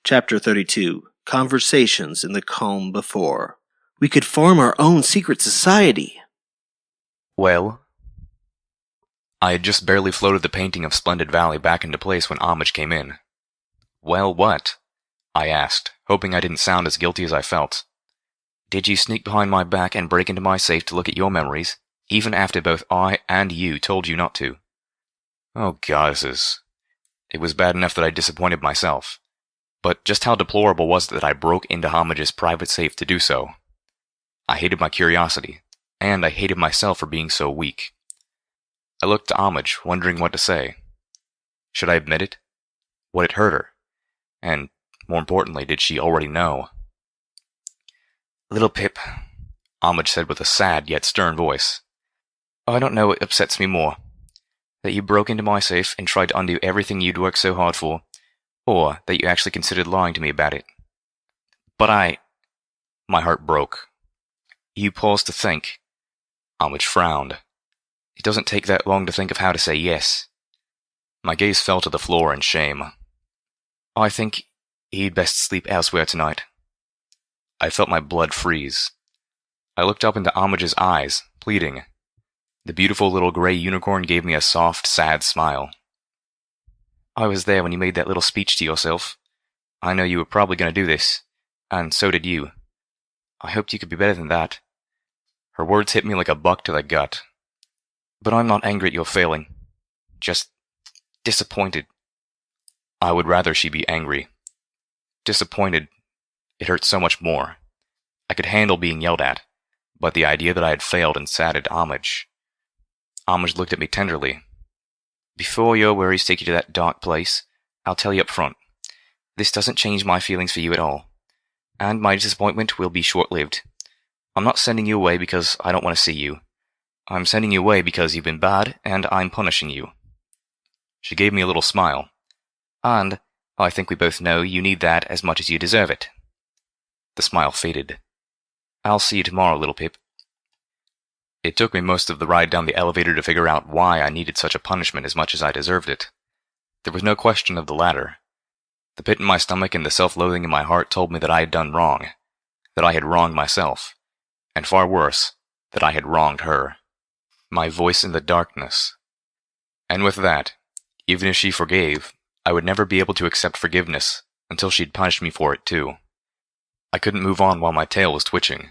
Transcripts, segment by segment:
Chapter 32. Conversations in the Calm Before. We could form our own secret society. Well? I had just barely floated the painting of Splendid Valley back into place when Homage came in. Well, what? I asked, hoping I didn't sound as guilty as I felt. Did you sneak behind my back and break into my safe to look at your memories, even after both I and you told you not to? Oh, goddesses. It was bad enough that I disappointed myself. But just how deplorable was it that I broke into Homage's private safe to do so? I hated my curiosity, and I hated myself for being so weak. I looked to Homage, wondering what to say. Should I admit it? Would it hurt her? And, more importantly, did she already know? Little Pip, Homage said with a sad yet stern voice. I don't know what upsets me more. That you broke into my safe and tried to undo everything you'd worked so hard for, or that you actually considered lying to me about it. But My heart broke. You paused to think. Homage frowned. It doesn't take that long to think of how to say yes. My gaze fell to the floor in shame. I think he'd best sleep elsewhere tonight. I felt my blood freeze. I looked up into Homage's eyes, pleading. The beautiful little gray unicorn gave me a soft, sad smile. I was there when you made that little speech to yourself. I know you were probably going to do this, and so did you. I hoped you could be better than that. Her words hit me like a buck to the gut. But I'm not angry at your failing. Just disappointed. I would rather she be angry. Disappointed. It hurt so much more. I could handle being yelled at, but the idea that I had failed and saddened Homage. Homage looked at me tenderly. Before your worries take you to that dark place, I'll tell you up front. This doesn't change my feelings for you at all, and my disappointment will be short-lived. I'm not sending you away because I don't want to see you. I'm sending you away because you've been bad, and I'm punishing you. She gave me a little smile. And I think we both know you need that as much as you deserve it. The smile faded. I'll see you tomorrow, little Pip. It took me most of the ride down the elevator to figure out why I needed such a punishment as much as I deserved it. There was no question of the latter. The pit in my stomach and the self-loathing in my heart told me that I had done wrong, that I had wronged myself, and far worse, that I had wronged her. My voice in the darkness. And with that, even if she forgave, I would never be able to accept forgiveness until she'd punished me for it too. I couldn't move on while my tail was twitching.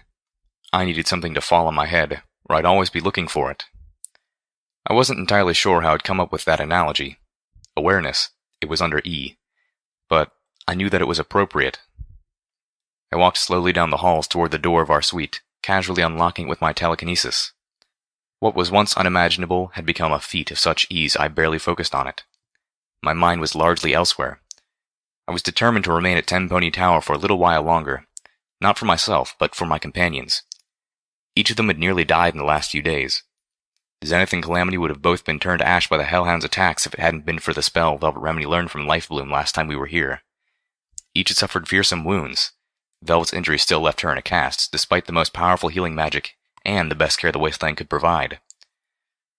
I needed something to fall on my head, or I'd always be looking for it. I wasn't entirely sure how I'd come up with that analogy. Awareness, it was under E. But I knew that it was appropriate. I walked slowly down the halls toward the door of our suite, casually unlocking it with my telekinesis. What was once unimaginable had become a feat of such ease I barely focused on it. My mind was largely elsewhere. I was determined to remain at Ten Pony Tower for a little while longer, not for myself, but for my companions. Each of them had nearly died in the last few days. Zenith and Calamity would have both been turned to ash by the Hellhound's attacks if it hadn't been for the spell Velvet Remedy learned from Lifebloom last time we were here. Each had suffered fearsome wounds. Velvet's injury still left her in a cast, despite the most powerful healing magic and the best care the Wasteland could provide.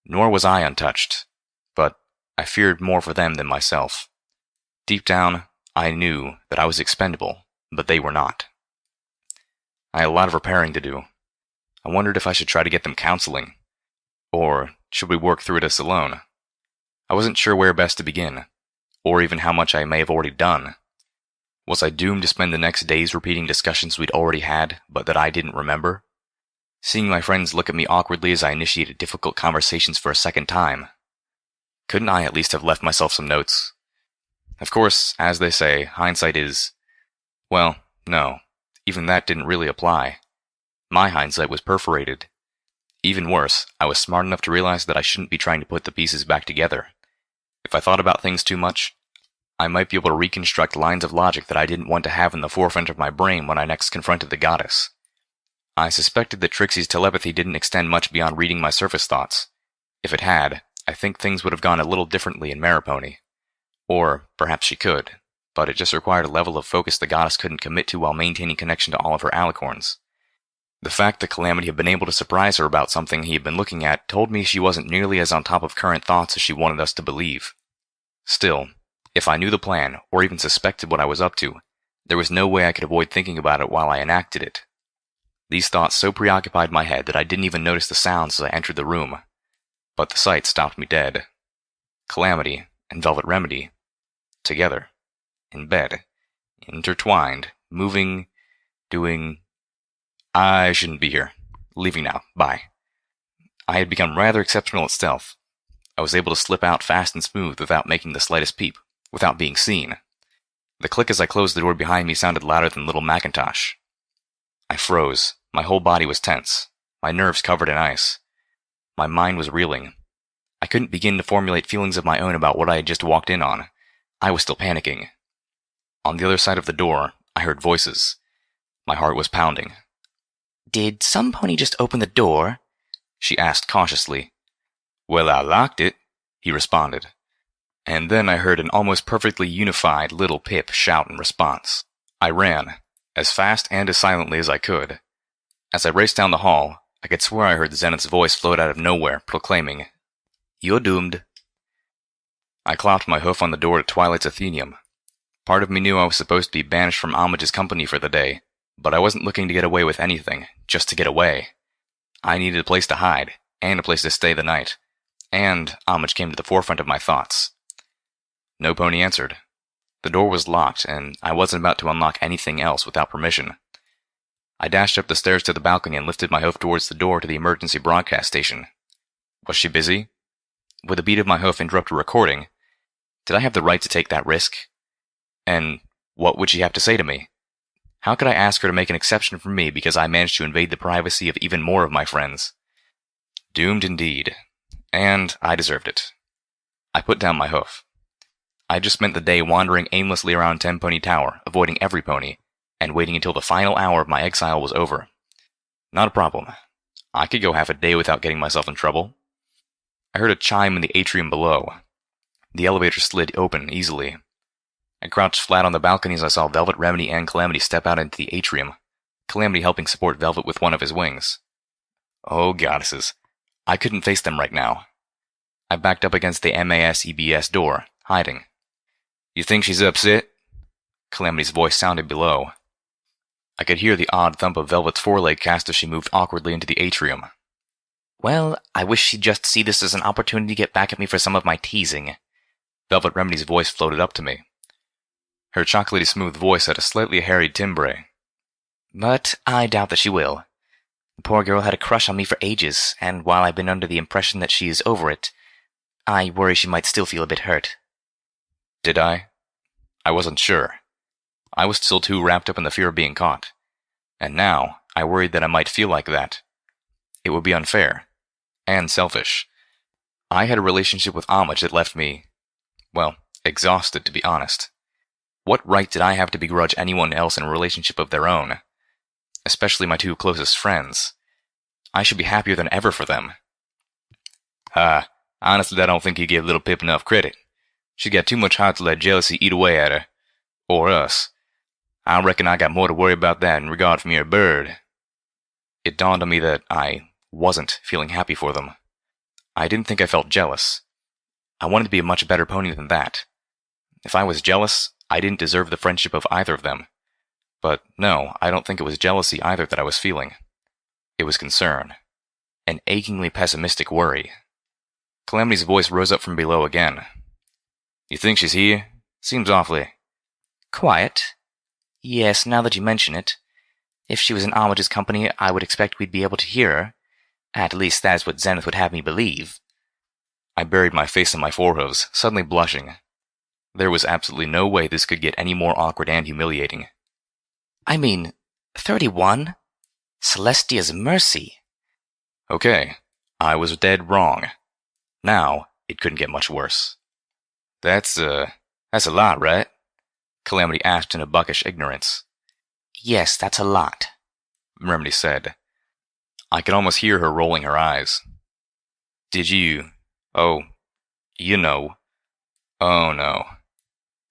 Nor was I untouched, but I feared more for them than myself. Deep down, I knew that I was expendable, but they were not. I had a lot of repairing to do. I wondered if I should try to get them counseling, or should we work through this alone? I wasn't sure where best to begin, or even how much I may have already done. Was I doomed to spend the next days repeating discussions we'd already had, but that I didn't remember? Seeing my friends look at me awkwardly as I initiated difficult conversations for a second time. Couldn't I at least have left myself some notes? Of course, as they say, hindsight is... Well, no, even that didn't really apply. My hindsight was perforated. Even worse, I was smart enough to realize that I shouldn't be trying to put the pieces back together. If I thought about things too much, I might be able to reconstruct lines of logic that I didn't want to have in the forefront of my brain when I next confronted the goddess. I suspected that Trixie's telepathy didn't extend much beyond reading my surface thoughts. If it had, I think things would have gone a little differently in Maripony. Or perhaps she could, but it just required a level of focus the goddess couldn't commit to while maintaining connection to all of her alicorns. The fact that Calamity had been able to surprise her about something he had been looking at told me she wasn't nearly as on top of current thoughts as she wanted us to believe. Still, if I knew the plan, or even suspected what I was up to, There was no way I could avoid thinking about it while I enacted it. These thoughts so preoccupied my head that I didn't even notice the sounds as I entered the room. But the sight stopped me dead. Calamity and Velvet Remedy. Together. In bed. Intertwined. Moving. Doing. I shouldn't be here. Leaving now. Bye. I had become rather exceptional at stealth. I was able to slip out fast and smooth without making the slightest peep, without being seen. The click as I closed the door behind me sounded louder than Little Macintosh. I froze. My whole body was tense. My nerves covered in ice. My mind was reeling. I couldn't begin to formulate feelings of my own about what I had just walked in on. I was still panicking. On the other side of the door, I heard voices. My heart was pounding. "Did some pony just open the door?" she asked cautiously. "Well, I locked it," he responded. And then I heard an almost perfectly unified little Pip shout in response. I ran, as fast and as silently as I could. As I raced down the hall, I could swear I heard Zenith's voice float out of nowhere, proclaiming, "You're doomed." I clapped my hoof on the door to Twilight's Athenium. Part of me knew I was supposed to be banished from Homage's company for the day, but I wasn't looking to get away with anything, just to get away. I needed a place to hide, and a place to stay the night, and Homage came to the forefront of my thoughts. No pony answered. The door was locked, and I wasn't about to unlock anything else without permission. I dashed up the stairs to the balcony and lifted my hoof towards the door to the emergency broadcast station. Was she busy? Would the beat of my hoof interrupt a recording? Did I have the right to take that risk? And what would she have to say to me? How could I ask her to make an exception for me because I managed to invade the privacy of even more of my friends? Doomed indeed. And I deserved it. I put down my hoof. I just spent the day wandering aimlessly around Tenpony Tower, avoiding every pony, and waiting until the final hour of my exile was over. Not a problem. I could go half a day without getting myself in trouble. I heard a chime in the atrium below. The elevator slid open easily. I crouched flat on the balcony as I saw Velvet Remedy and Calamity step out into the atrium, Calamity helping support Velvet with one of his wings. Oh, goddesses. I couldn't face them right now. I backed up against the MAS-EBS door, hiding. "You think she's upset?" Calamity's voice sounded below. I could hear the odd thump of Velvet's foreleg cast as she moved awkwardly into the atrium. "Well, I wish she'd just see this as an opportunity to get back at me for some of my teasing." Velvet Remedy's voice floated up to me. Her chocolatey smooth voice had a slightly harried timbre. "But I doubt that she will. The poor girl had a crush on me for ages, and while I've been under the impression that she is over it, I worry she might still feel a bit hurt." Did I? I wasn't sure. I was still too wrapped up in the fear of being caught. And now, I worried that I might feel like that. It would be unfair. And selfish. I had a relationship with Homage that left me, well, exhausted, to be honest. What right did I have to begrudge anyone else in a relationship of their own? Especially my two closest friends. I should be happier than ever for them. Honestly, I don't think you give little Pip enough credit. She got too much heart to let jealousy eat away at her. Or us. I reckon I got more to worry about that in regard for mere bird. It dawned on me that I wasn't feeling happy for them. I didn't think I felt jealous. I wanted to be a much better pony than that. If I was jealous, I didn't deserve the friendship of either of them. But no, I don't think it was jealousy either that I was feeling. It was concern. An achingly pessimistic worry. Calamity's voice rose up from below again. "You think she's here? Seems awfully quiet." "Yes, now that you mention it. If she was in Homage's company, I would expect we'd be able to hear her. At least that is what Zenith would have me believe." I buried my face in my forehoofs, suddenly blushing. There was absolutely no way this could get any more awkward and humiliating. "I mean, 31? Celestia's mercy." Okay, I was dead wrong. Now, it couldn't get much worse. That's a lot, right?" Calamity asked in a buckish ignorance. "Yes, that's a lot," Remedy said. I could almost hear her rolling her eyes. "Did you... oh, you know... oh no.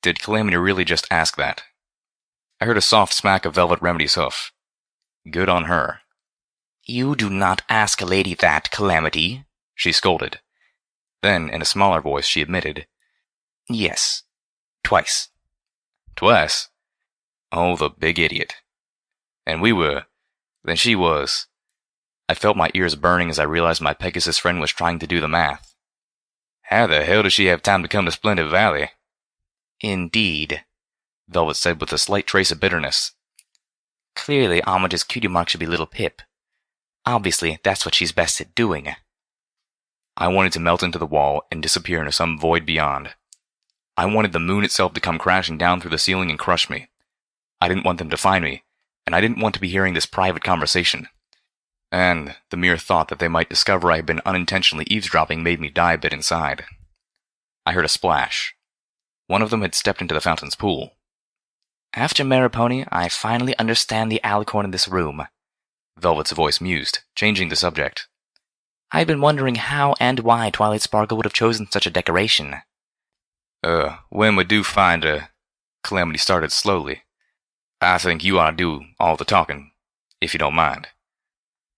Did Calamity really just ask that?" I heard a soft smack of Velvet Remedy's hoof. Good on her. "You do not ask a lady that, Calamity," she scolded. Then, in a smaller voice, she admitted, "Yes. Twice." "Twice? Oh, the big idiot. And then she was. I felt my ears burning as I realized my Pegasus friend was trying to do the math. How the hell does she have time to come to Splendid Valley? Indeed, Velvet said with a slight trace of bitterness. Clearly, Homage's cutie mark should be Little Pip. Obviously, that's what she's best at doing. I wanted to melt into the wall and disappear into some void beyond. I wanted the moon itself to come crashing down through the ceiling and crush me. I didn't want them to find me, and I didn't want to be hearing this private conversation. And the mere thought that they might discover I had been unintentionally eavesdropping made me die a bit inside. I heard a splash. One of them had stepped into the fountain's pool. After Maripony, I finally understand the alicorn in this room, Velvet's voice mused, changing the subject. I've been wondering how and why Twilight Sparkle would have chosen such a decoration. When we do find her, Calamity started slowly. I think you ought to do all the talking, if you don't mind.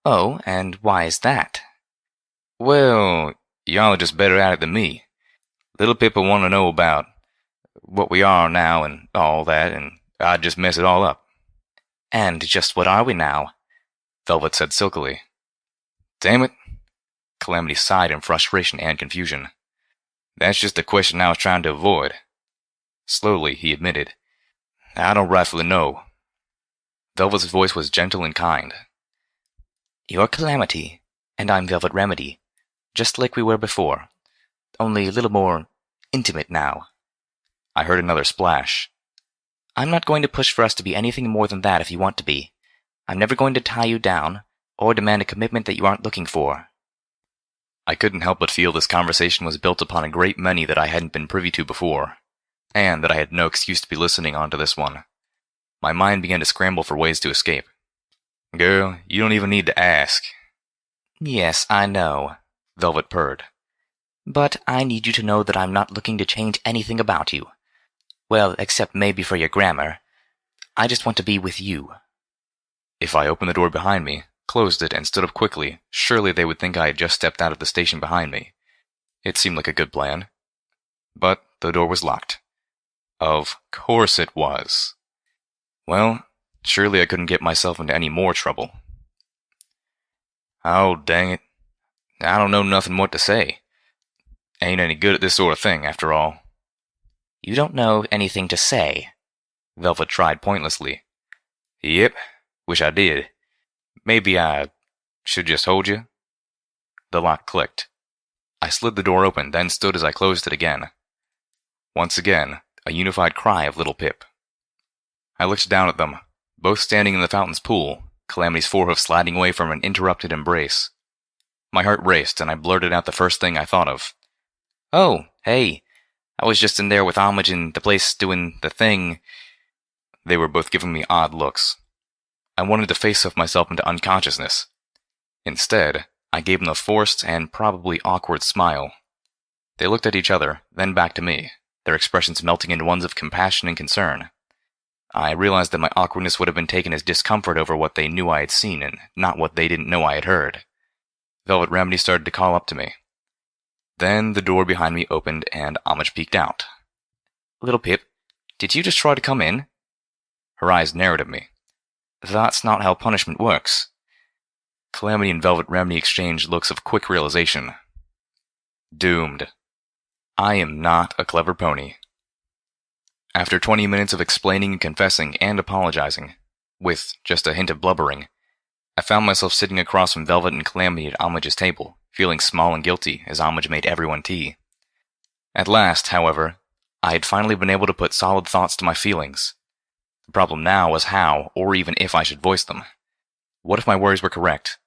Oh, and why is that? Well, y'all are just better at it than me. Little Pip will want to know about what we are now and all that, and I'd just mess it all up. And just what are we now? Velvet said silkily. Damn it. Calamity sighed in frustration and confusion. That's just the question I was trying to avoid. Slowly, he admitted. I don't rightfully know. Velvet's voice was gentle and kind. You're Calamity, and I'm Velvet Remedy, just like we were before, only a little more intimate now. I heard another splash. I'm not going to push for us to be anything more than that if you want to be. I'm never going to tie you down, or demand a commitment that you aren't looking for. I couldn't help but feel this conversation was built upon a great many that I hadn't been privy to before, and that I had no excuse to be listening on to this one. My mind began to scramble for ways to escape. Girl, you don't even need to ask. Yes, I know, Velvet purred. But I need you to know that I'm not looking to change anything about you. Well, except maybe for your grammar. I just want to be with you. If I opened the door behind me, closed it, and stood up quickly, surely they would think I had just stepped out of the station behind me. It seemed like a good plan. But the door was locked. Of course it was. Well, surely I couldn't get myself into any more trouble. Oh, dang it. I don't know nothing what to say. Ain't any good at this sort of thing, after all. You don't know anything to say, Velvet tried pointlessly. Yep, wish I did. Maybe I should just hold you? The lock clicked. I slid the door open, then stood as I closed it again. Once again, a unified cry of Little Pip. I looked down at them, both standing in the fountain's pool, Calamity's forehoof sliding away from an interrupted embrace. My heart raced, and I blurted out the first thing I thought of. Oh, hey, I was just in there with Homage in the place doing the thing. They were both giving me odd looks. I wanted to face-off myself into unconsciousness. Instead, I gave them a forced and probably awkward smile. They looked at each other, then back to me, their expressions melting into ones of compassion and concern. I realized that my awkwardness would have been taken as discomfort over what they knew I had seen and not what they didn't know I had heard. Velvet Remedy started to call up to me. Then the door behind me opened and Homage peeked out. Little Pip, did you just try to come in? Her eyes narrowed at me. That's not how punishment works. Calamity and Velvet Remedy exchanged looks of quick realization. Doomed. I am not a clever pony. After 20 minutes of explaining and confessing and apologizing, with just a hint of blubbering, I found myself sitting across from Velvet and Calamity at Homage's table, feeling small and guilty as Homage made everyone tea. At last, however, I had finally been able to put solid thoughts to my feelings. The problem now was how, or even if I should voice them. What if my worries were correct?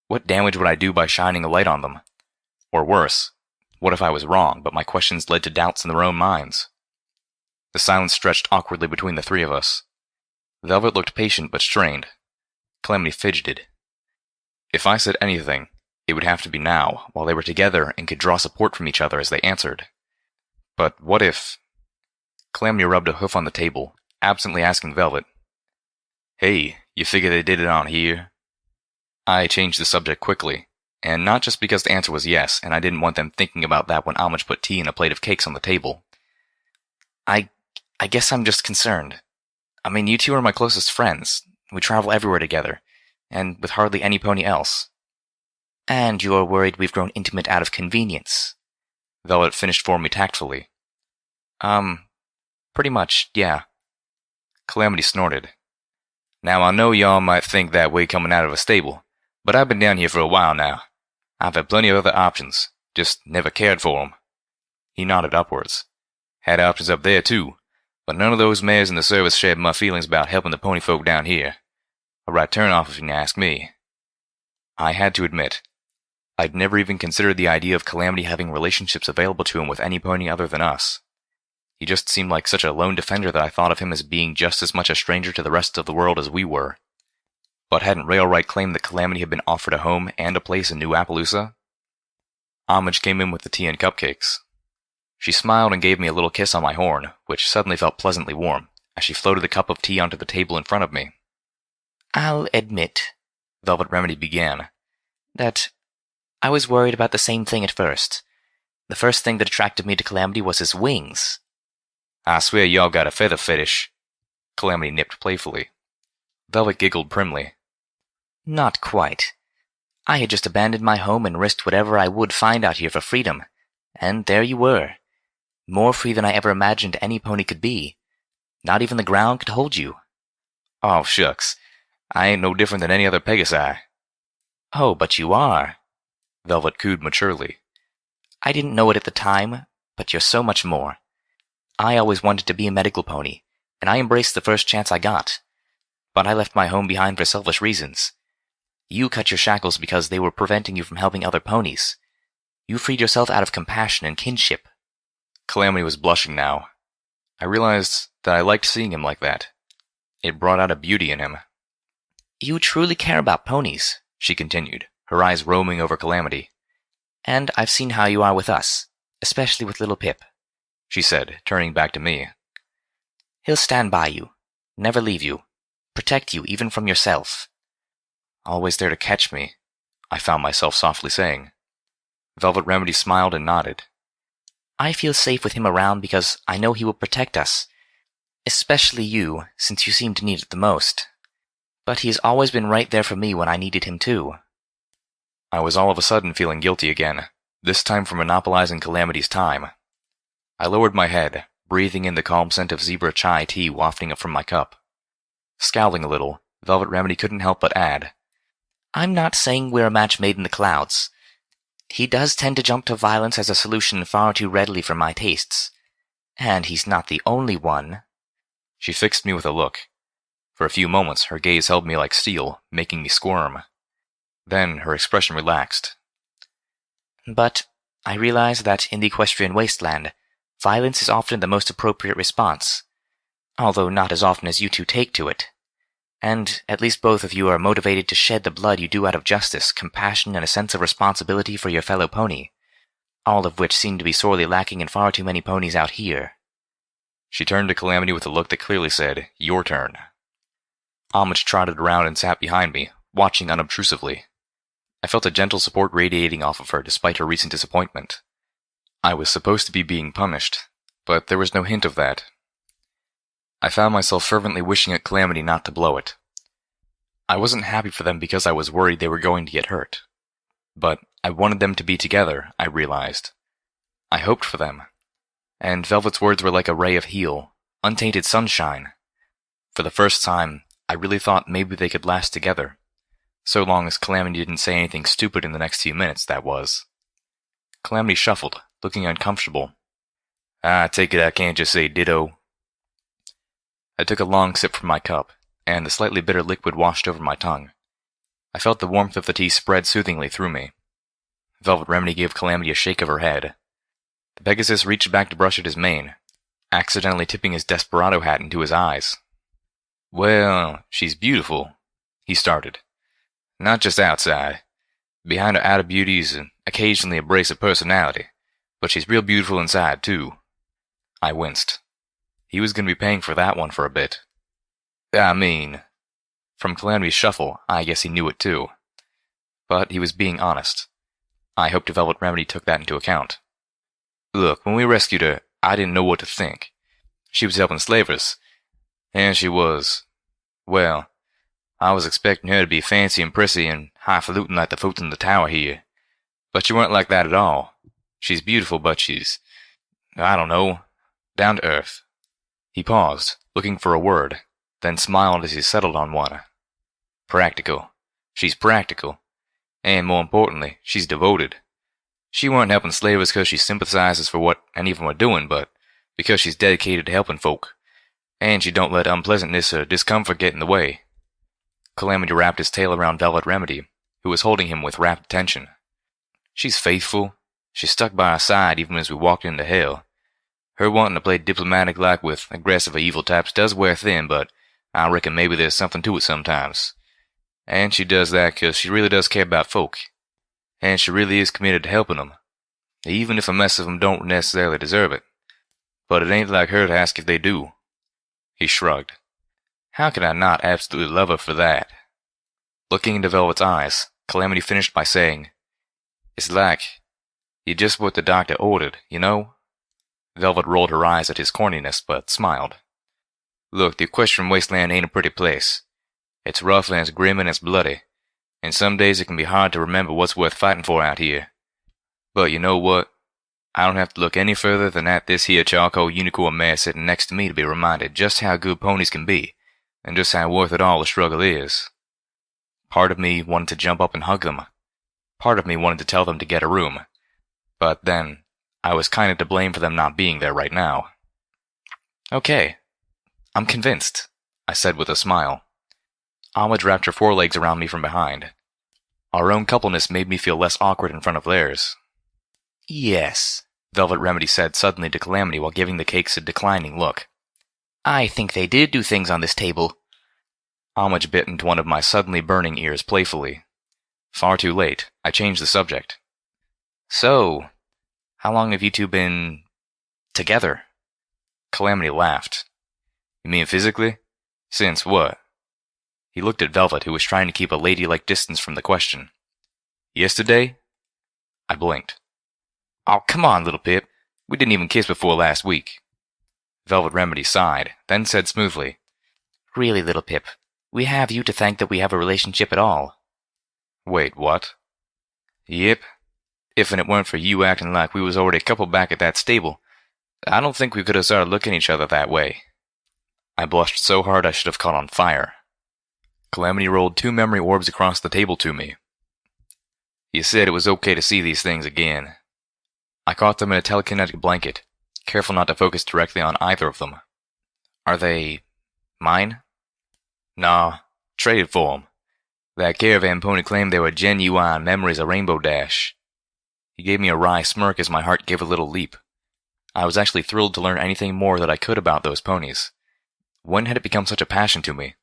What damage would I do by shining a light on them? Or worse, what if I was wrong, but my questions led to doubts in their own minds? The silence stretched awkwardly between the three of us. Velvet looked patient but strained. Calamity fidgeted. If I said anything, it would have to be now, while they were together and could draw support from each other as they answered. But what if... Calamity rubbed a hoof on the table, absently asking Velvet, Hey, you figure they did it on here? I changed the subject quickly, and not just because the answer was yes, and I didn't want them thinking about that when Homage put tea and a plate of cakes on the table. I guess I'm just concerned. I mean, you two are my closest friends. We travel everywhere together, and with hardly any pony else. And you are worried we've grown intimate out of convenience. Velvet finished for me tactfully. Pretty much, yeah. Calamity snorted. Now, I know y'all might think that way coming out of a stable, but I've been down here for a while now. I've had plenty of other options, just never cared for 'em. He nodded upwards. Had options up there, too, but none of those mares in the service shared my feelings about helping the pony folk down here. A right turn-off if you ask me. I had to admit, I'd never even considered the idea of Calamity having relationships available to him with any pony other than us. He just seemed like such a lone defender that I thought of him as being just as much a stranger to the rest of the world as we were. But hadn't Railright claimed that Calamity had been offered a home and a place in New Appaloosa? Homage came in with the tea and cupcakes. She smiled and gave me a little kiss on my horn, which suddenly felt pleasantly warm, as she floated the cup of tea onto the table in front of me. I'll admit, Velvet Remedy began, that I was worried about the same thing at first. The first thing that attracted me to Calamity was his wings. I swear y'all got a feather fetish, Calamity nipped playfully. Velvet giggled primly. Not quite. I had just abandoned my home and risked whatever I would find out here for freedom. And there you were. More free than I ever imagined any pony could be. Not even the ground could hold you. Oh, shucks. I ain't no different than any other Pegasi. Oh, but you are, Velvet cooed maturely. I didn't know it at the time, but you're so much more. I always wanted to be a medical pony, and I embraced the first chance I got. But I left my home behind for selfish reasons. You cut your shackles because they were preventing you from helping other ponies. You freed yourself out of compassion and kinship. Calamity was blushing now. I realized that I liked seeing him like that. It brought out a beauty in him. You truly care about ponies, she continued, her eyes roaming over Calamity. And I've seen how you are with us, especially with little Pip, she said, turning back to me. He'll stand by you, never leave you, protect you even from yourself. Always there to catch me, I found myself softly saying. Velvet Remedy smiled and nodded. I feel safe with him around because I know he will protect us, especially you, since you seem to need it the most. But he has always been right there for me when I needed him too. I was all of a sudden feeling guilty again, this time for monopolizing Calamity's time. I lowered my head, breathing in the calm scent of zebra chai tea wafting up from my cup. Scowling a little, Velvet Remedy couldn't help but add, I'm not saying we're a match made in the clouds. He does tend to jump to violence as a solution far too readily for my tastes. And he's not the only one. She fixed me with a look. For a few moments, her gaze held me like steel, making me squirm. Then her expression relaxed. But I realize that in the equestrian wasteland, violence is often the most appropriate response, although not as often as you two take to it. And at least both of you are motivated to shed the blood you do out of justice, compassion, and a sense of responsibility for your fellow pony, all of which seem to be sorely lacking in far too many ponies out here. She turned to Calamity with a look that clearly said, your turn. Homage trotted around and sat behind me, watching unobtrusively. I felt a gentle support radiating off of her despite her recent disappointment. I was supposed to be being punished, but there was no hint of that. I found myself fervently wishing at Calamity not to blow it. I wasn't happy for them because I was worried they were going to get hurt. But I wanted them to be together, I realized. I hoped for them. And Velvet's words were like a ray of heal, untainted sunshine. For the first time, I really thought maybe they could last together. So long as Calamity didn't say anything stupid in the next few minutes, that was. Calamity shuffled, looking uncomfortable. I take it I can't just say ditto. I took a long sip from my cup, and the slightly bitter liquid washed over my tongue. I felt the warmth of the tea spread soothingly through me. Velvet Remedy gave Calamity a shake of her head. The Pegasus reached back to brush at his mane, accidentally tipping his desperado hat into his eyes. Well, she's beautiful, he started. Not just outside. Behind her outer beauties and occasionally a brace of personality, but she's real beautiful inside, too. I winced. He was going to be paying for that one for a bit. I mean, from Calamity's shuffle, I guess he knew it too. But he was being honest. I hoped Velvet Remedy took that into account. Look, when we rescued her, I didn't know what to think. She was helping slavers, And she was. Well, I was expecting her to be fancy and prissy and highfalutin like the folks in the tower here. But she weren't like that at all. She's beautiful, but she's, I don't know, down to earth. He paused, looking for a word, then smiled as he settled on one. Practical. She's practical. And more importantly, she's devoted. She weren't helping slavers because she sympathizes for what any of them are doing, but because she's dedicated to helping folk. And she don't let unpleasantness or discomfort get in the way. Calamity wrapped his tail around Velvet Remedy, who was holding him with rapt attention. She's faithful. She stuck by our side even as we walked into hell. Her wanting to play diplomatic like with aggressive or evil types does wear thin, but I reckon maybe there's something to it sometimes. And she does that 'cause she really does care about folk. And she really is committed to helping them, even if a mess of them don't necessarily deserve it. But it ain't like her to ask if they do. He shrugged. How could I not absolutely love her for that? Looking into Velvet's eyes, Calamity finished by saying, It's like, you're just what the doctor ordered, you know? Velvet rolled her eyes at his corniness, but smiled. Look, the Equestrian Wasteland ain't a pretty place. It's rough and it's grim and it's bloody, and some days it can be hard to remember what's worth fighting for out here. But you know what? I don't have to look any further than at this here charcoal unicorn mare sitting next to me to be reminded just how good ponies can be, and just how worth it all the struggle is. Part of me wanted to jump up and hug them. Part of me wanted to tell them to get a room. But then, I was kind of to blame for them not being there right now. Okay, I'm convinced, I said with a smile. Homage wrapped her forelegs around me from behind. Our own coupleness made me feel less awkward in front of theirs. Yes, Velvet Remedy said suddenly to Calamity while giving the cakes a declining look. I think they did do things on this table. Homage bit into one of my suddenly burning ears playfully. Far too late, I changed the subject. So, how long have you two been together? Calamity laughed. You mean physically? Since what? He looked at Velvet, who was trying to keep a ladylike distance from the question. Yesterday? I blinked. Oh, come on, little Pip. We didn't even kiss before last week. Velvet Remedy sighed, then said smoothly, Really, little Pip, we have you to thank that we have a relationship at all. Wait, what? Yep. If and it weren't for you acting like we was already a couple back at that stable, I don't think we could have started looking at each other that way. I blushed so hard I should have caught on fire. Calamity rolled 2 memory orbs across the table to me. You said it was okay to see these things again. I caught them in a telekinetic blanket, careful not to focus directly on either of them. Are they mine? Nah, traded for 'em. That caravan pony claimed they were genuine memories of Rainbow Dash. He gave me a wry smirk as my heart gave a little leap. I was actually thrilled to learn anything more that I could about those ponies. When had it become such a passion to me?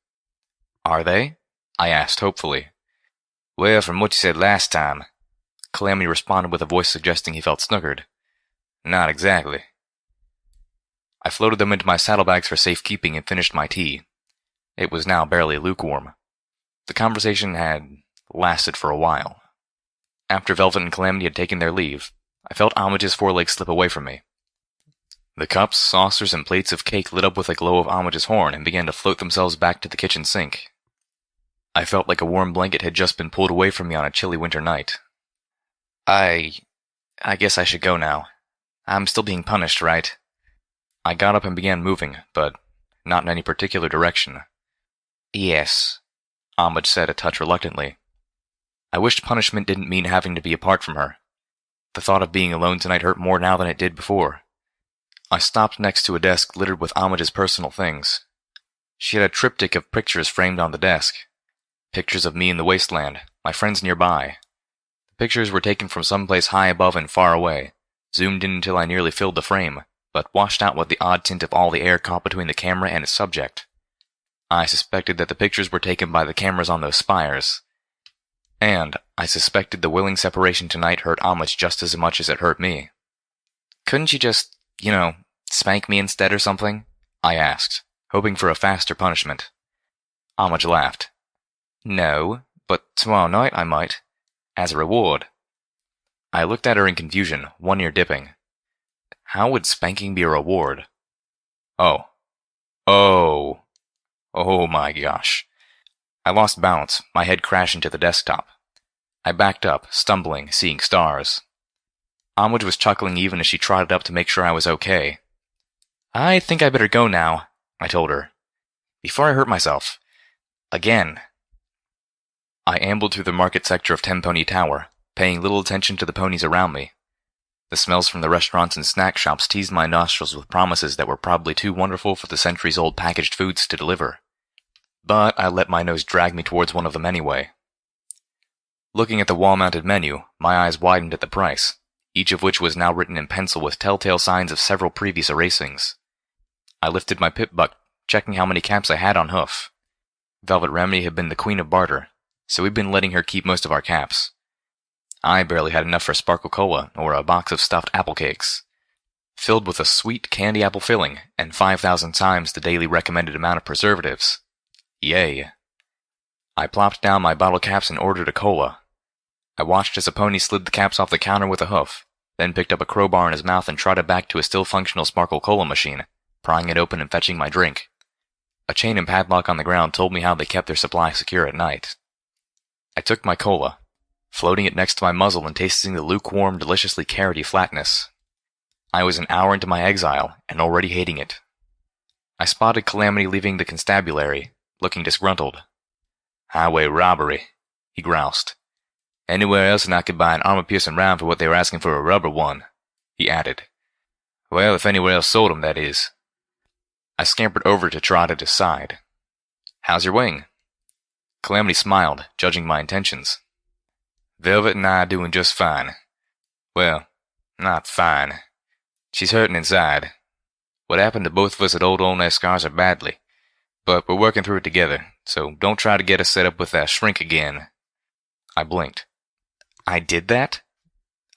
Are they? I asked hopefully. Well, from what you said last time, Calamity responded with a voice suggesting he felt snookered. Not exactly. I floated them into my saddlebags for safekeeping and finished my tea. It was now barely lukewarm. The conversation had lasted for a while. After Velvet and Calamity had taken their leave, I felt Homage's forelegs slip away from me. The cups, saucers, and plates of cake lit up with a glow of Homage's horn and began to float themselves back to the kitchen sink. I felt like a warm blanket had just been pulled away from me on a chilly winter night. I guess I should go now. I'm still being punished, right? I got up and began moving, but not in any particular direction. Yes, Homage said a touch reluctantly. I wished punishment didn't mean having to be apart from her. The thought of being alone tonight hurt more now than it did before. I stopped next to a desk littered with Homage's personal things. She had a triptych of pictures framed on the desk. Pictures of me in the wasteland, my friends nearby. The pictures were taken from someplace high above and far away, zoomed in until I nearly filled the frame, but washed out with the odd tint of all the air caught between the camera and its subject. I suspected that the pictures were taken by the cameras on those spires. And I suspected the willing separation tonight hurt Homage just as much as it hurt me. Couldn't you just, spank me instead or something? I asked, hoping for a faster punishment. Homage laughed. No, but tomorrow night I might, as a reward. I looked at her in confusion, one ear dipping. How would spanking be a reward? Oh, Oh my gosh. I lost balance, my head crashed into the desktop. I backed up, stumbling, seeing stars. Homage was chuckling even as she trotted up to make sure I was okay. I think I better go now, I told her. Before I hurt myself. Again. I ambled through the market sector of Tenpony Tower, paying little attention to the ponies around me. The smells from the restaurants and snack shops teased my nostrils with promises that were probably too wonderful for the centuries-old packaged foods to deliver. But I let my nose drag me towards one of them anyway. Looking at the wall-mounted menu, my eyes widened at the price, each of which was now written in pencil with telltale signs of several previous erasings. I lifted my pip-buck, checking how many caps I had on hoof. Velvet Remedy had been the queen of barter, so we'd been letting her keep most of our caps. I barely had enough for Sparkle Cola or a box of stuffed apple cakes, filled with a sweet candy apple filling and 5,000 times the daily recommended amount of preservatives. Yay. I plopped down my bottle caps and ordered a cola. I watched as a pony slid the caps off the counter with a hoof, then picked up a crowbar in his mouth and trotted back to a still-functional Sparkle Cola machine, prying it open and fetching my drink. A chain and padlock on the ground told me how they kept their supply secure at night. I took my cola, floating it next to my muzzle and tasting the lukewarm, deliciously carroty flatness. I was an hour into my exile, and already hating it. I spotted Calamity leaving the constabulary, looking disgruntled. Highway robbery, he groused. Anywhere else and I could buy an armor-piercing round for what they were asking for a rubber one, he added. Well, if anywhere else sold 'em, that is. I scampered over to trot at his side. How's your wing? Calamity smiled, judging my intentions. Velvet and I are doing just fine. Well, not fine. She's hurting inside. What happened to both of us at Old Olney scars her badly. But we're working through it together, so don't try to get us set up with that shrink again. I blinked. I did that?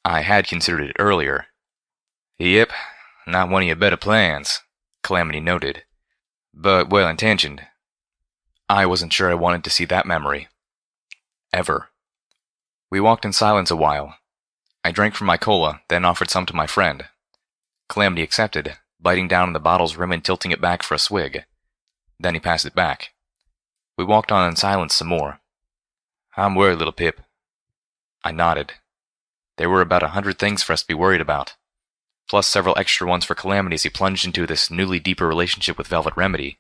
I had considered it earlier. Yep, not one of your better plans, Calamity noted. But well-intentioned. I wasn't sure I wanted to see that memory. Ever. We walked in silence a while. I drank from my cola, then offered some to my friend. Calamity accepted, biting down on the bottle's rim and tilting it back for a swig. Then he passed it back. We walked on in silence some more. I'm worried, little Pip. I nodded. There were about 100 things for us to be worried about, plus several extra ones for Calamity as he plunged into this newly deeper relationship with Velvet Remedy.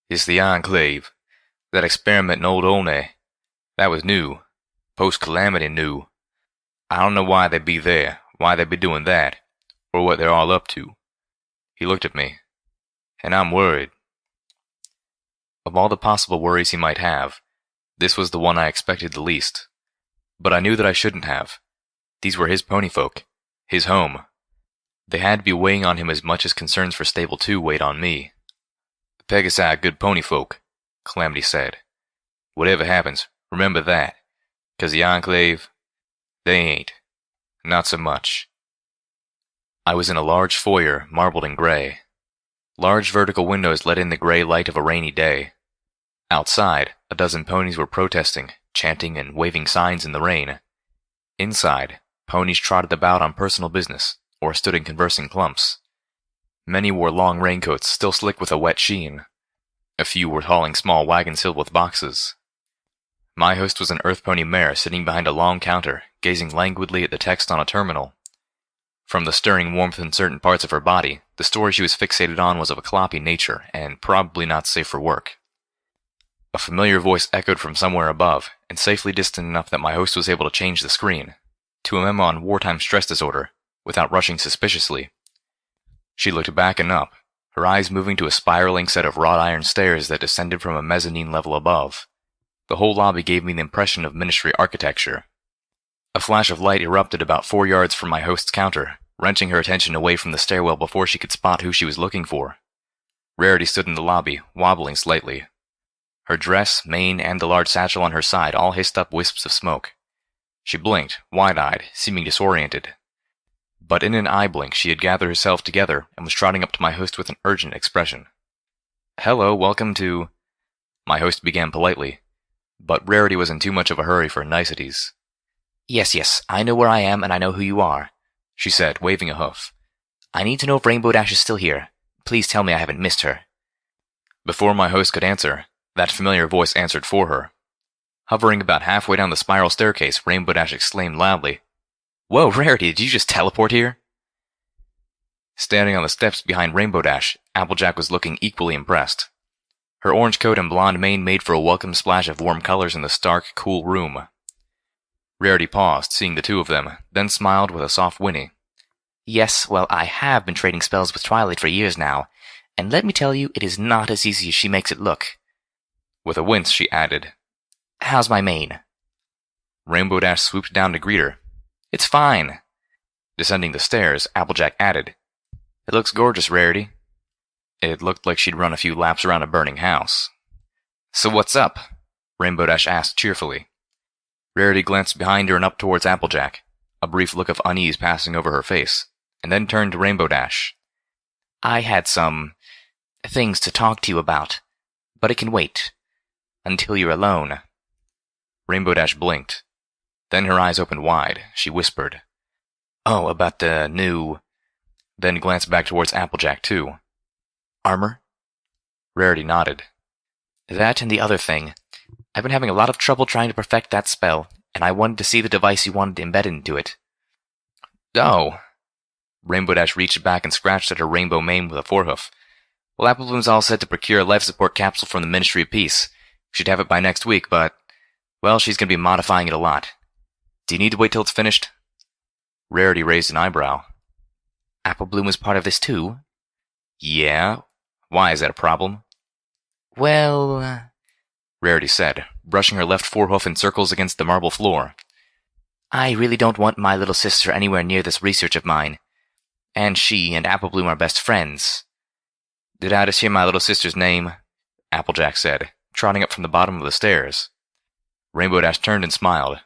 It's the Enclave. That experiment in Old Olney. That was new. Post-Calamity new. I don't know why they'd be there, why they'd be doing that, or what they're all up to. He looked at me. And I'm worried. Of all the possible worries he might have, this was the one I expected the least. But I knew that I shouldn't have. These were his ponyfolk. His home. They had to be weighing on him as much as concerns for Stable 2 weighed on me. Pegasi are good ponyfolk, Calamity said. Whatever happens, remember that. 'Cause the Enclave, they ain't. Not so much. I was in a large foyer, marbled in gray. Large vertical windows let in the gray light of a rainy day. Outside, a dozen ponies were protesting, chanting and waving signs in the rain. Inside, ponies trotted about on personal business, or stood in conversing clumps. Many wore long raincoats still slick with a wet sheen. A few were hauling small wagons filled with boxes. My host was an earth pony mare sitting behind a long counter, gazing languidly at the text on a terminal. From the stirring warmth in certain parts of her body, the story she was fixated on was of a cloppy nature, and probably not safe for work. A familiar voice echoed from somewhere above, and safely distant enough that my host was able to change the screen, to a memo on wartime stress disorder, without rushing suspiciously. She looked back and up, her eyes moving to a spiraling set of wrought iron stairs that descended from a mezzanine level above. The whole lobby gave me the impression of ministry architecture. A flash of light erupted about 4 yards from my host's counter, wrenching her attention away from the stairwell before she could spot who she was looking for. Rarity stood in the lobby, wobbling slightly. Her dress, mane, and the large satchel on her side all hissed up wisps of smoke. She blinked, wide-eyed, seeming disoriented. But in an eye blink she had gathered herself together and was trotting up to my host with an urgent expression. "Hello, welcome to—" My host began politely, but Rarity was in too much of a hurry for niceties. Yes, I know where I am and I know who you are, she said, waving a hoof. I need to know if Rainbow Dash is still here. Please tell me I haven't missed her. Before my host could answer, that familiar voice answered for her. Hovering about halfway down the spiral staircase, Rainbow Dash exclaimed loudly, "Whoa, Rarity, did you just teleport here?" Standing on the steps behind Rainbow Dash, Applejack was looking equally impressed. Her orange coat and blonde mane made for a welcome splash of warm colors in the stark, cool room. Rarity paused, seeing the two of them, then smiled with a soft whinny. Yes, well, I have been trading spells with Twilight for years now, and let me tell you, it is not as easy as she makes it look. With a wince, she added, How's my mane? Rainbow Dash swooped down to greet her. It's fine. Descending the stairs, Applejack added, It looks gorgeous, Rarity. It looked like she'd run a few laps around a burning house. So what's up? Rainbow Dash asked cheerfully. Rarity glanced behind her and up towards Applejack, a brief look of unease passing over her face, and then turned to Rainbow Dash. I had some things to talk to you about, but it can wait until you're alone. Rainbow Dash blinked. Then her eyes opened wide. She whispered, Oh, about the new... Then glanced back towards Applejack, too. Armor? Rarity nodded. That and the other thing. I've been having a lot of trouble trying to perfect that spell, and I wanted to see the device you wanted embedded into it. Oh. Rainbow Dash reached back and scratched at her rainbow mane with a forehoof. Well, Applebloom's all set to procure a life support capsule from the Ministry of Peace. She'd have it by next week, but... Well, she's going to be modifying it a lot. Do you need to wait till it's finished? Rarity raised an eyebrow. Applebloom is part of this too? Yeah? Why, is that a problem? Well... Rarity said, brushing her left forehoof in circles against the marble floor. I really don't want my little sister anywhere near this research of mine. And she and Applebloom are best friends. Did I just hear my little sister's name? Applejack said, trotting up from the bottom of the stairs. Rainbow Dash turned and smiled.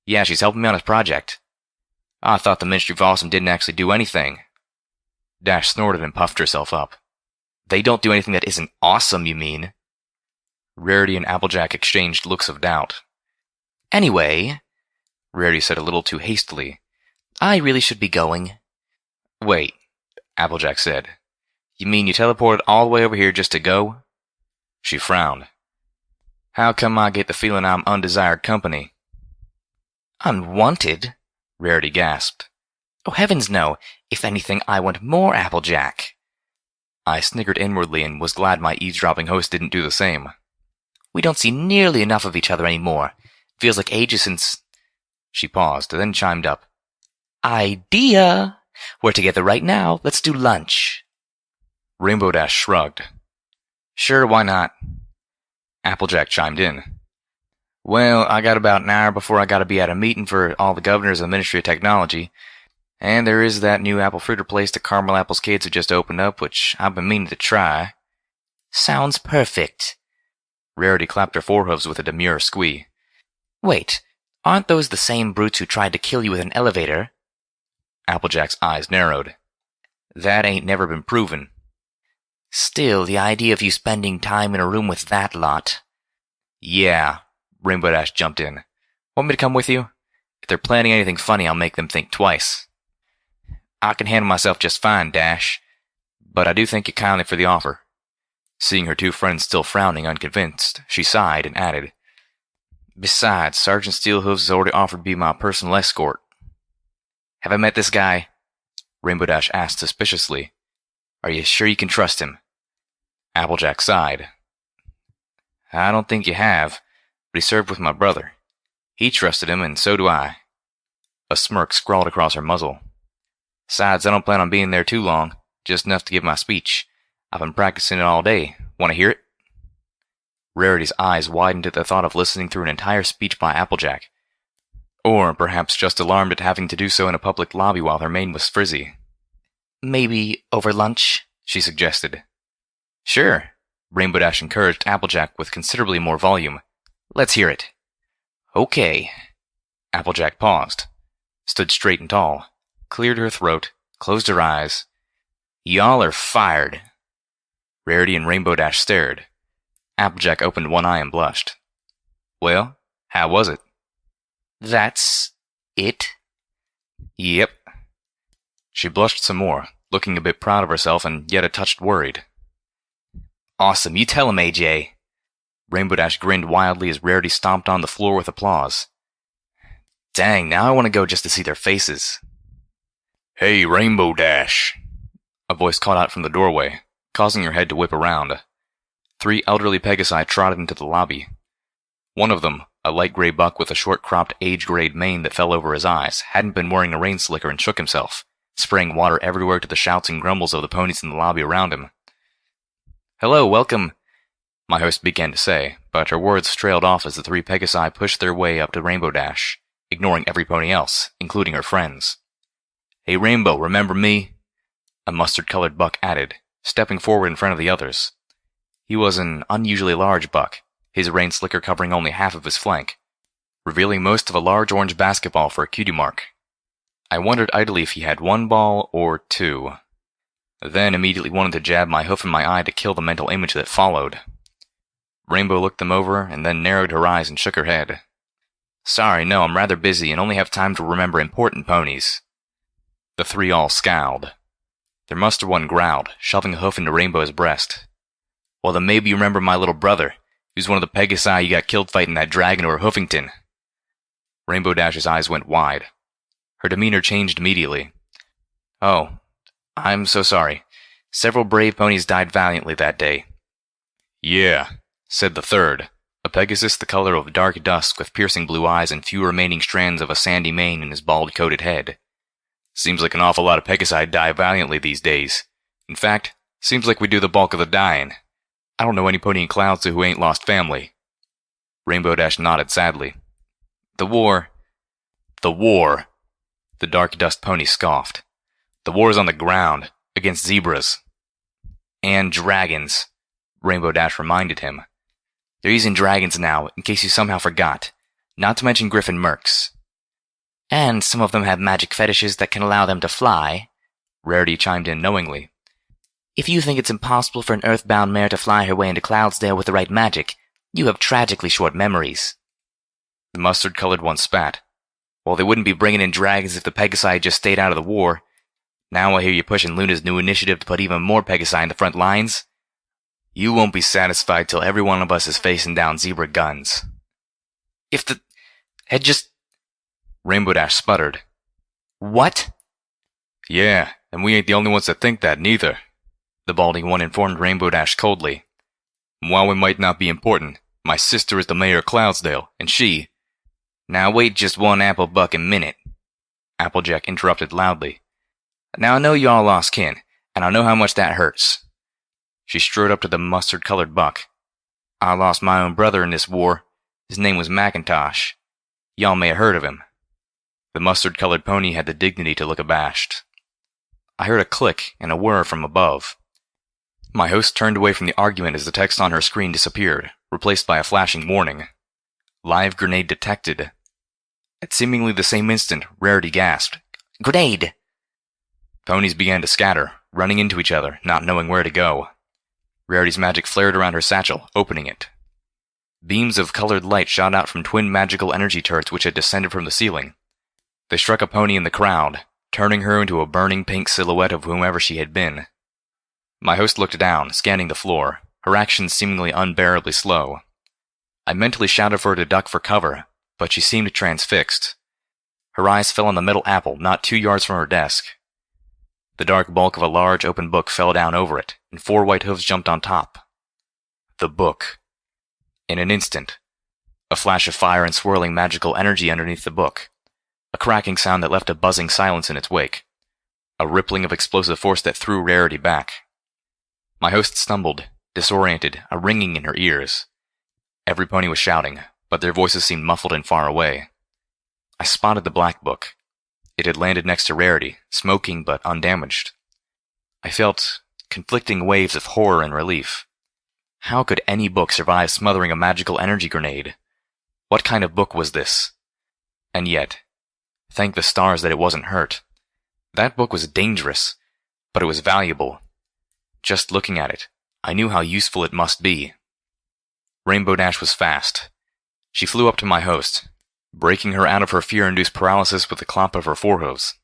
Yeah, she's helping me on his project. I thought the Ministry of Awesome didn't actually do anything. Dash snorted and puffed herself up. They don't do anything that isn't awesome, you mean? Rarity and Applejack exchanged looks of doubt. Anyway, Rarity said a little too hastily, I really should be going. Wait, Applejack said. You mean you teleported all the way over here just to go? She frowned. How come I get the feeling I'm undesired company? Unwanted? Rarity gasped. Oh, heavens no. If anything, I want more Applejack. I snickered inwardly and was glad my eavesdropping host didn't do the same. We don't see nearly enough of each other anymore. Feels like ages since... She paused, then chimed up. Idea! We're together right now. Let's do lunch. Rainbow Dash shrugged. Sure, why not? Applejack chimed in. Well, I got about an hour before I gotta be at a meeting for all the governors of the Ministry of Technology. And there is that new apple fritter place that Caramel Apple's kids have just opened up, which I've been meaning to try. Sounds perfect. Rarity clapped her forehoofs with a demure squee. Wait, aren't those the same brutes who tried to kill you with an elevator? Applejack's eyes narrowed. That ain't never been proven. Still, the idea of you spending time in a room with that lot. Yeah, Rainbow Dash jumped in. Want me to come with you? If they're planning anything funny, I'll make them think twice. I can handle myself just fine, Dash. But I do thank you kindly for the offer. Seeing her two friends still frowning unconvinced, she sighed and added, Besides, Sergeant Steelhooves has already offered to be my personal escort. Have I met this guy? Rainbow Dash asked suspiciously. Are you sure you can trust him? Applejack sighed. I don't think you have, but he served with my brother. He trusted him, and so do I. A smirk scrawled across her muzzle. Besides, I don't plan on being there too long, just enough to give my speech. I've been practicing it all day. Want to hear it? Rarity's eyes widened at the thought of listening through an entire speech by Applejack. Or perhaps just alarmed at having to do so in a public lobby while her mane was frizzy. Maybe over lunch, she suggested. Sure, Rainbow Dash encouraged Applejack with considerably more volume. Let's hear it. Okay. Applejack paused, stood straight and tall, cleared her throat, closed her eyes. Y'all are fired. Rarity and Rainbow Dash stared. Applejack opened one eye and blushed. Well, how was it? That's it? Yep. She blushed some more, looking a bit proud of herself and yet a touch worried. Awesome, you tell him, AJ. Rainbow Dash grinned wildly as Rarity stomped on the floor with applause. Dang, now I want to go just to see their faces. Hey, Rainbow Dash, a voice called out from the doorway, causing her head to whip around. 3 elderly Pegasi trotted into the lobby. One of them, a light gray buck with a short-cropped age-grade mane that fell over his eyes, hadn't been wearing a rain slicker and shook himself, spraying water everywhere to the shouts and grumbles of the ponies in the lobby around him. Hello, welcome, my host began to say, but her words trailed off as the 3 Pegasi pushed their way up to Rainbow Dash, ignoring every pony else, including her friends. Hey Rainbow, remember me? A mustard-colored buck added, stepping forward in front of the others. He was an unusually large buck, his rain slicker covering only half of his flank, revealing most of a large orange basketball for a cutie mark. I wondered idly if he had 1 ball or 2. Then immediately wanted to jab my hoof in my eye to kill the mental image that followed. Rainbow looked them over and then narrowed her eyes and shook her head. Sorry, no, I'm rather busy and only have time to remember important ponies. The 3 all scowled. Their muster one growled, shoving a hoof into Rainbow's breast. Well, then maybe you remember my little brother. He was one of the Pegasi you got killed fighting that dragon over Hoofington. Rainbow Dash's eyes went wide. Her demeanor changed immediately. Oh, I'm so sorry. Several brave ponies died valiantly that day. Yeah, said the 3rd, a Pegasus the color of dark dusk with piercing blue eyes and few remaining strands of a sandy mane in his bald-coated head. Seems like an awful lot of Pegasi die valiantly these days. In fact, seems like we do the bulk of the dying. I don't know any pony in Cloudsu who ain't lost family. Rainbow Dash nodded sadly. The war. The dark dust pony scoffed. The war is on the ground, against zebras. And dragons, Rainbow Dash reminded him. They're using dragons now, in case you somehow forgot. Not to mention griffin mercs. And some of them have magic fetishes that can allow them to fly, Rarity chimed in knowingly. If you think it's impossible for an earthbound mare to fly her way into Cloudsdale with the right magic, you have tragically short memories. The mustard-colored one spat. Well, they wouldn't be bringing in dragons if the Pegasi had just stayed out of the war. Now I hear you pushing Luna's new initiative to put even more Pegasi in the front lines. You won't be satisfied till every one of us is facing down zebra guns. If the had just... Rainbow Dash sputtered. What? Yeah, and we ain't the only ones that think that, neither, the balding one informed Rainbow Dash coldly. While we might not be important, my sister is the mayor of Cloudsdale, and she... Now wait just one apple-bucking minute, Applejack interrupted loudly. Now I know you all lost kin, and I know how much that hurts. She strode up to the mustard-colored buck. I lost my own brother in this war. His name was Macintosh. Y'all may have heard of him. The mustard-colored pony had the dignity to look abashed. I heard a click and a whir from above. My host turned away from the argument as the text on her screen disappeared, replaced by a flashing warning. Live grenade detected. At seemingly the same instant, Rarity gasped. Grenade! Ponies began to scatter, running into each other, not knowing where to go. Rarity's magic flared around her satchel, opening it. Beams of colored light shot out from twin magical energy turrets which had descended from the ceiling. They struck a pony in the crowd, turning her into a burning pink silhouette of whomever she had been. My host looked down, scanning the floor, her actions seemingly unbearably slow. I mentally shouted for her to duck for cover, but she seemed transfixed. Her eyes fell on the metal apple not 2 yards from her desk. The dark bulk of a large open book fell down over it, and 4 white hooves jumped on top. The book. In an instant, a flash of fire and swirling magical energy underneath the book, a cracking sound that left a buzzing silence in its wake, a rippling of explosive force that threw Rarity back. My host stumbled, disoriented, a ringing in her ears. Every pony was shouting, but their voices seemed muffled and far away. I spotted the black book. It had landed next to Rarity, smoking but undamaged. I felt conflicting waves of horror and relief. How could any book survive smothering a magical energy grenade? What kind of book was this? And yet, thank the stars that it wasn't hurt. That book was dangerous, but it was valuable. Just looking at it, I knew how useful it must be. Rainbow Dash was fast. She flew up to my host, breaking her out of her fear-induced paralysis with the clop of her forehooves.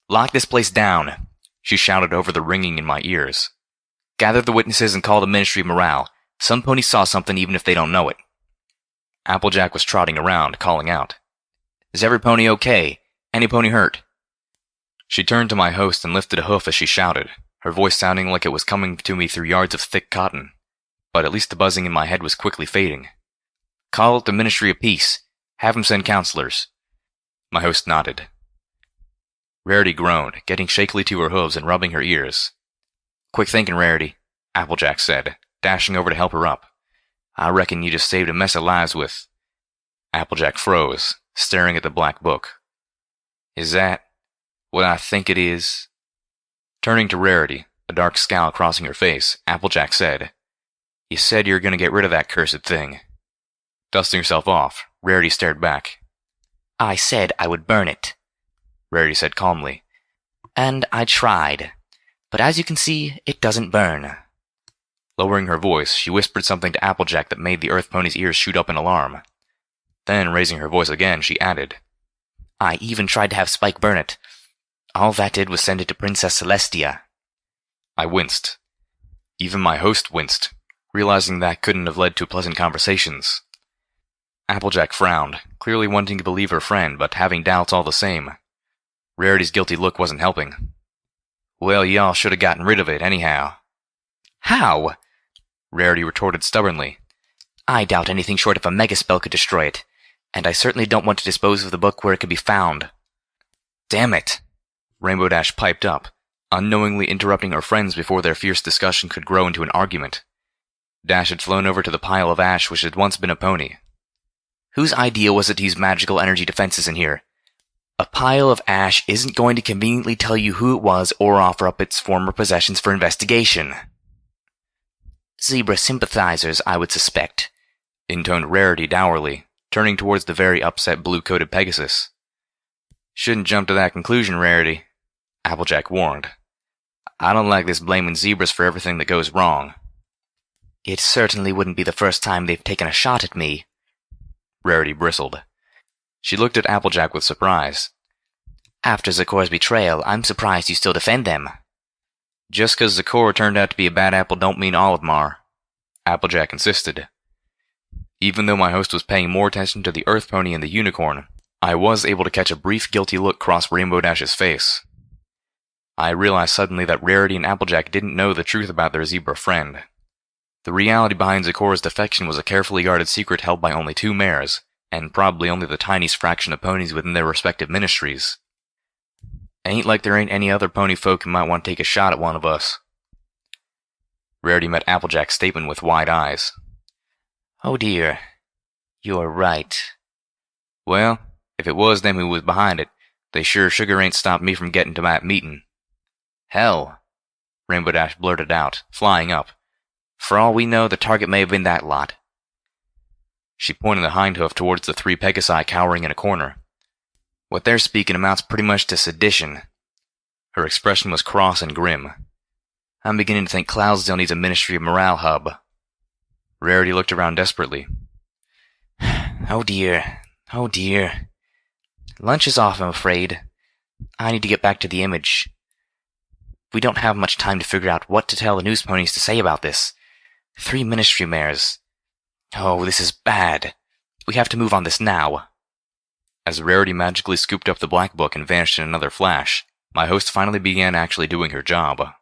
"Lock this place down," she shouted over the ringing in my ears. Gather the witnesses and call the Ministry of Morale. Some ponies saw something even if they don't know it. Applejack was trotting around, calling out, "Is every pony okay? Any pony hurt?" She turned to my host and lifted a hoof as she shouted, her voice sounding like it was coming to me through yards of thick cotton. But at least the buzzing in my head was quickly fading. "Call it the Ministry of Peace. Have them send counselors." My host nodded. Rarity groaned, getting shakily to her hooves and rubbing her ears. "Quick thinking, Rarity," Applejack said, dashing over to help her up. "I reckon you just saved a mess of lives with—" Applejack froze, staring at the black book. "Is that what I think it is?" Turning to Rarity, a dark scowl crossing her face, Applejack said, "You said you were going to get rid of that cursed thing." Dusting herself off, Rarity stared back. "I said I would burn it," Rarity said calmly. "And I tried. But as you can see, it doesn't burn." Lowering her voice, she whispered something to Applejack that made the Earth Pony's ears shoot up in alarm. Then, raising her voice again, she added, "I even tried to have Spike burn it. All that did was send it to Princess Celestia." I winced. Even my host winced, realizing that couldn't have led to pleasant conversations. Applejack frowned, clearly wanting to believe her friend, but having doubts all the same. Rarity's guilty look wasn't helping. "Well, y'all should have gotten rid of it, anyhow." "How?" Rarity retorted stubbornly. "I doubt anything short of a megaspell could destroy it, and I certainly don't want to dispose of the book where it could be found." "Damn it!" Rainbow Dash piped up, unknowingly interrupting her friends before their fierce discussion could grow into an argument. Dash had flown over to the pile of ash which had once been a pony. "Whose idea was it to use magical energy defenses in here? A pile of ash isn't going to conveniently tell you who it was or offer up its former possessions for investigation." "Zebra sympathizers, I would suspect," intoned Rarity dourly, turning towards the very upset blue-coated Pegasus. "Shouldn't jump to that conclusion, Rarity," Applejack warned. "I don't like this blaming zebras for everything that goes wrong." "It certainly wouldn't be the first time they've taken a shot at me." Rarity bristled. She looked at Applejack with surprise. "After Zakor's betrayal, I'm surprised you still defend them." "Just 'cause Zakor turned out to be a bad apple don't mean all of 'em are," Applejack insisted. Even though my host was paying more attention to the Earth Pony and the Unicorn, I was able to catch a brief guilty look cross Rainbow Dash's face. I realized suddenly that Rarity and Applejack didn't know the truth about their zebra friend. The reality behind Zakor's defection was a carefully guarded secret held by only 2 mares, and probably only the tiniest fraction of ponies within their respective ministries. Ain't like there ain't any other pony folk who might want to take a shot at one of us. Rarity met Applejack's statement with wide eyes. "Oh dear, you're right." "Well, if it was them who was behind it, they sure sugar ain't stopped me from getting to that meeting." "Hell," Rainbow Dash blurted out, flying up. "For all we know, the target may have been that lot." She pointed the hind hoof towards the 3 Pegasi cowering in a corner. "What they're speaking amounts pretty much to sedition." Her expression was cross and grim. "I'm beginning to think Cloudsdale needs a Ministry of Morale hub." Rarity looked around desperately. "Oh dear, oh dear. Lunch is off, I'm afraid. I need to get back to the image. We don't have much time to figure out what to tell the news ponies to say about this. 3 ministry mares. Oh, this is bad. We have to move on this now." As Rarity magically scooped up the black book and vanished in another flash, my host finally began actually doing her job.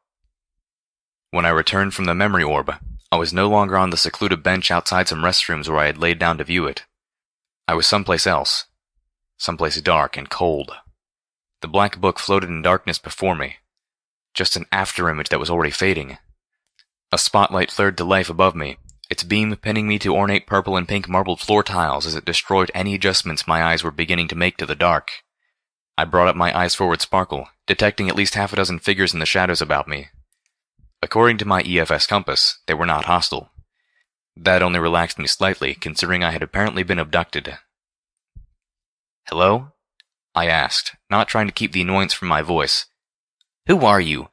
When I returned from the memory orb, I was no longer on the secluded bench outside some restrooms where I had laid down to view it. I was someplace else. Someplace dark and cold. The black book floated in darkness before me. Just an afterimage that was already fading. A spotlight flared to life above me, its beam pinning me to ornate purple and pink marbled floor tiles as it destroyed any adjustments my eyes were beginning to make to the dark. I brought up my eyes forward sparkle, detecting at least half a dozen figures in the shadows about me. According to my EFS compass, they were not hostile. That only relaxed me slightly, considering I had apparently been abducted. "Hello?" I asked, not trying to keep the annoyance from my voice. "Who are you?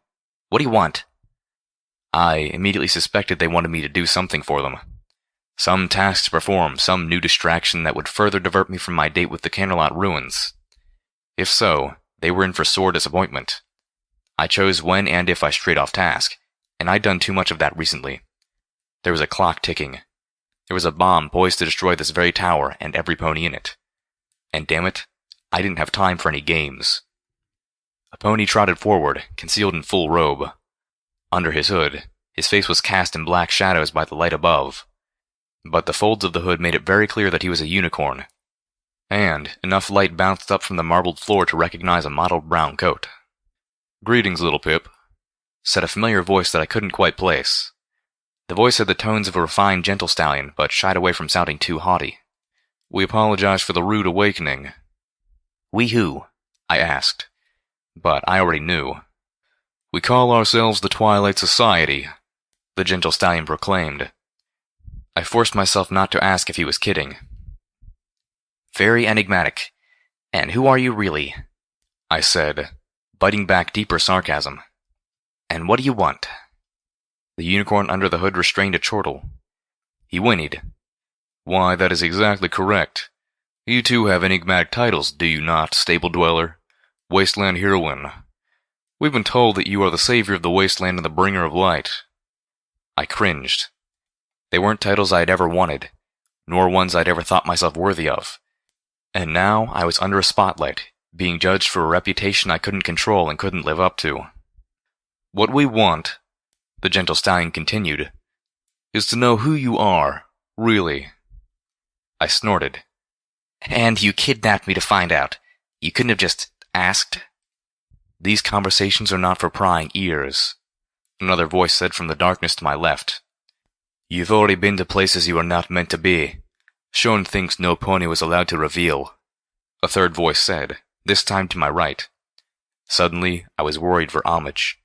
What do you want?" I immediately suspected they wanted me to do something for them. Some task to perform, some new distraction that would further divert me from my date with the Canterlot ruins. If so, they were in for sore disappointment. I chose when and if I strayed off task, and I'd done too much of that recently. There was a clock ticking. There was a bomb poised to destroy this very tower and every pony in it. And damn it, I didn't have time for any games. A pony trotted forward, concealed in full robe. Under his hood, his face was cast in black shadows by the light above. But the folds of the hood made it very clear that he was a unicorn. And enough light bounced up from the marbled floor to recognize a mottled brown coat. "Greetings, little Pip," said a familiar voice that I couldn't quite place. The voice had the tones of a refined gentle stallion, but shied away from sounding too haughty. "We apologize for the rude awakening." We who? I asked, but I already knew. "We call ourselves the Twilight Society," the gentle stallion proclaimed. I forced myself not to ask if he was kidding. Very enigmatic. And who are you really? I said, biting back deeper sarcasm. And what do you want? The unicorn under the hood restrained a chortle. He whinnied. "Why, that is exactly correct. You too have enigmatic titles, do you not, Stable Dweller? Wasteland Heroine. We've been told that you are the savior of the wasteland and the bringer of light." I cringed. They weren't titles I had ever wanted, nor ones I'd ever thought myself worthy of. And now I was under a spotlight, being judged for a reputation I couldn't control and couldn't live up to. "What we want," the gentle stallion continued, "is to know who you are, really." I snorted. And you kidnapped me to find out. You couldn't have just asked? "These conversations are not for prying ears," another voice said from the darkness to my left. "You've already been to places you are not meant to be, shown things no pony was allowed to reveal," a third voice said, this time to my right. Suddenly, I was worried for Homage.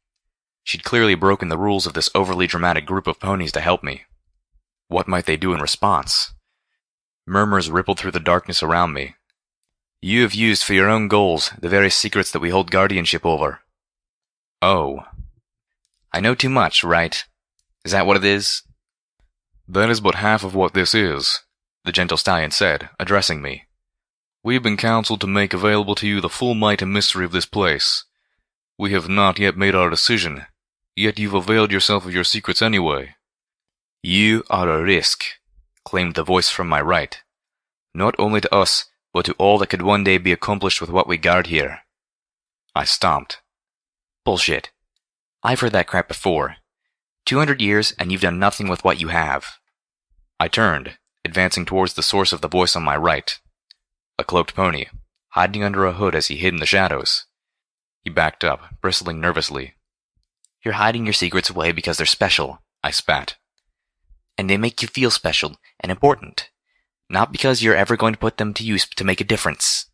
She'd clearly broken the rules of this overly dramatic group of ponies to help me. What might they do in response? Murmurs rippled through the darkness around me. "You have used for your own goals the very secrets that we hold guardianship over." "Oh. I know too much, right? Is that what it is?" "That is but half of what this is," the gentle stallion said, addressing me. "We have been counseled to make available to you the full might and mystery of this place. We have not yet made our decision, yet you've availed yourself of your secrets anyway." "You are a risk," claimed the voice from my right. "Not only to us, but to all that could one day be accomplished with what we guard here." I stomped. Bullshit. I've heard that crap before. 200 years and you've done nothing with what you have. I turned, advancing towards the source of the voice on my right. A cloaked pony, hiding under a hood as he hid in the shadows. He backed up, bristling nervously. "You're hiding your secrets away because they're special," I spat. "And they make you feel special and important. Not because you're ever going to put them to use to make a difference."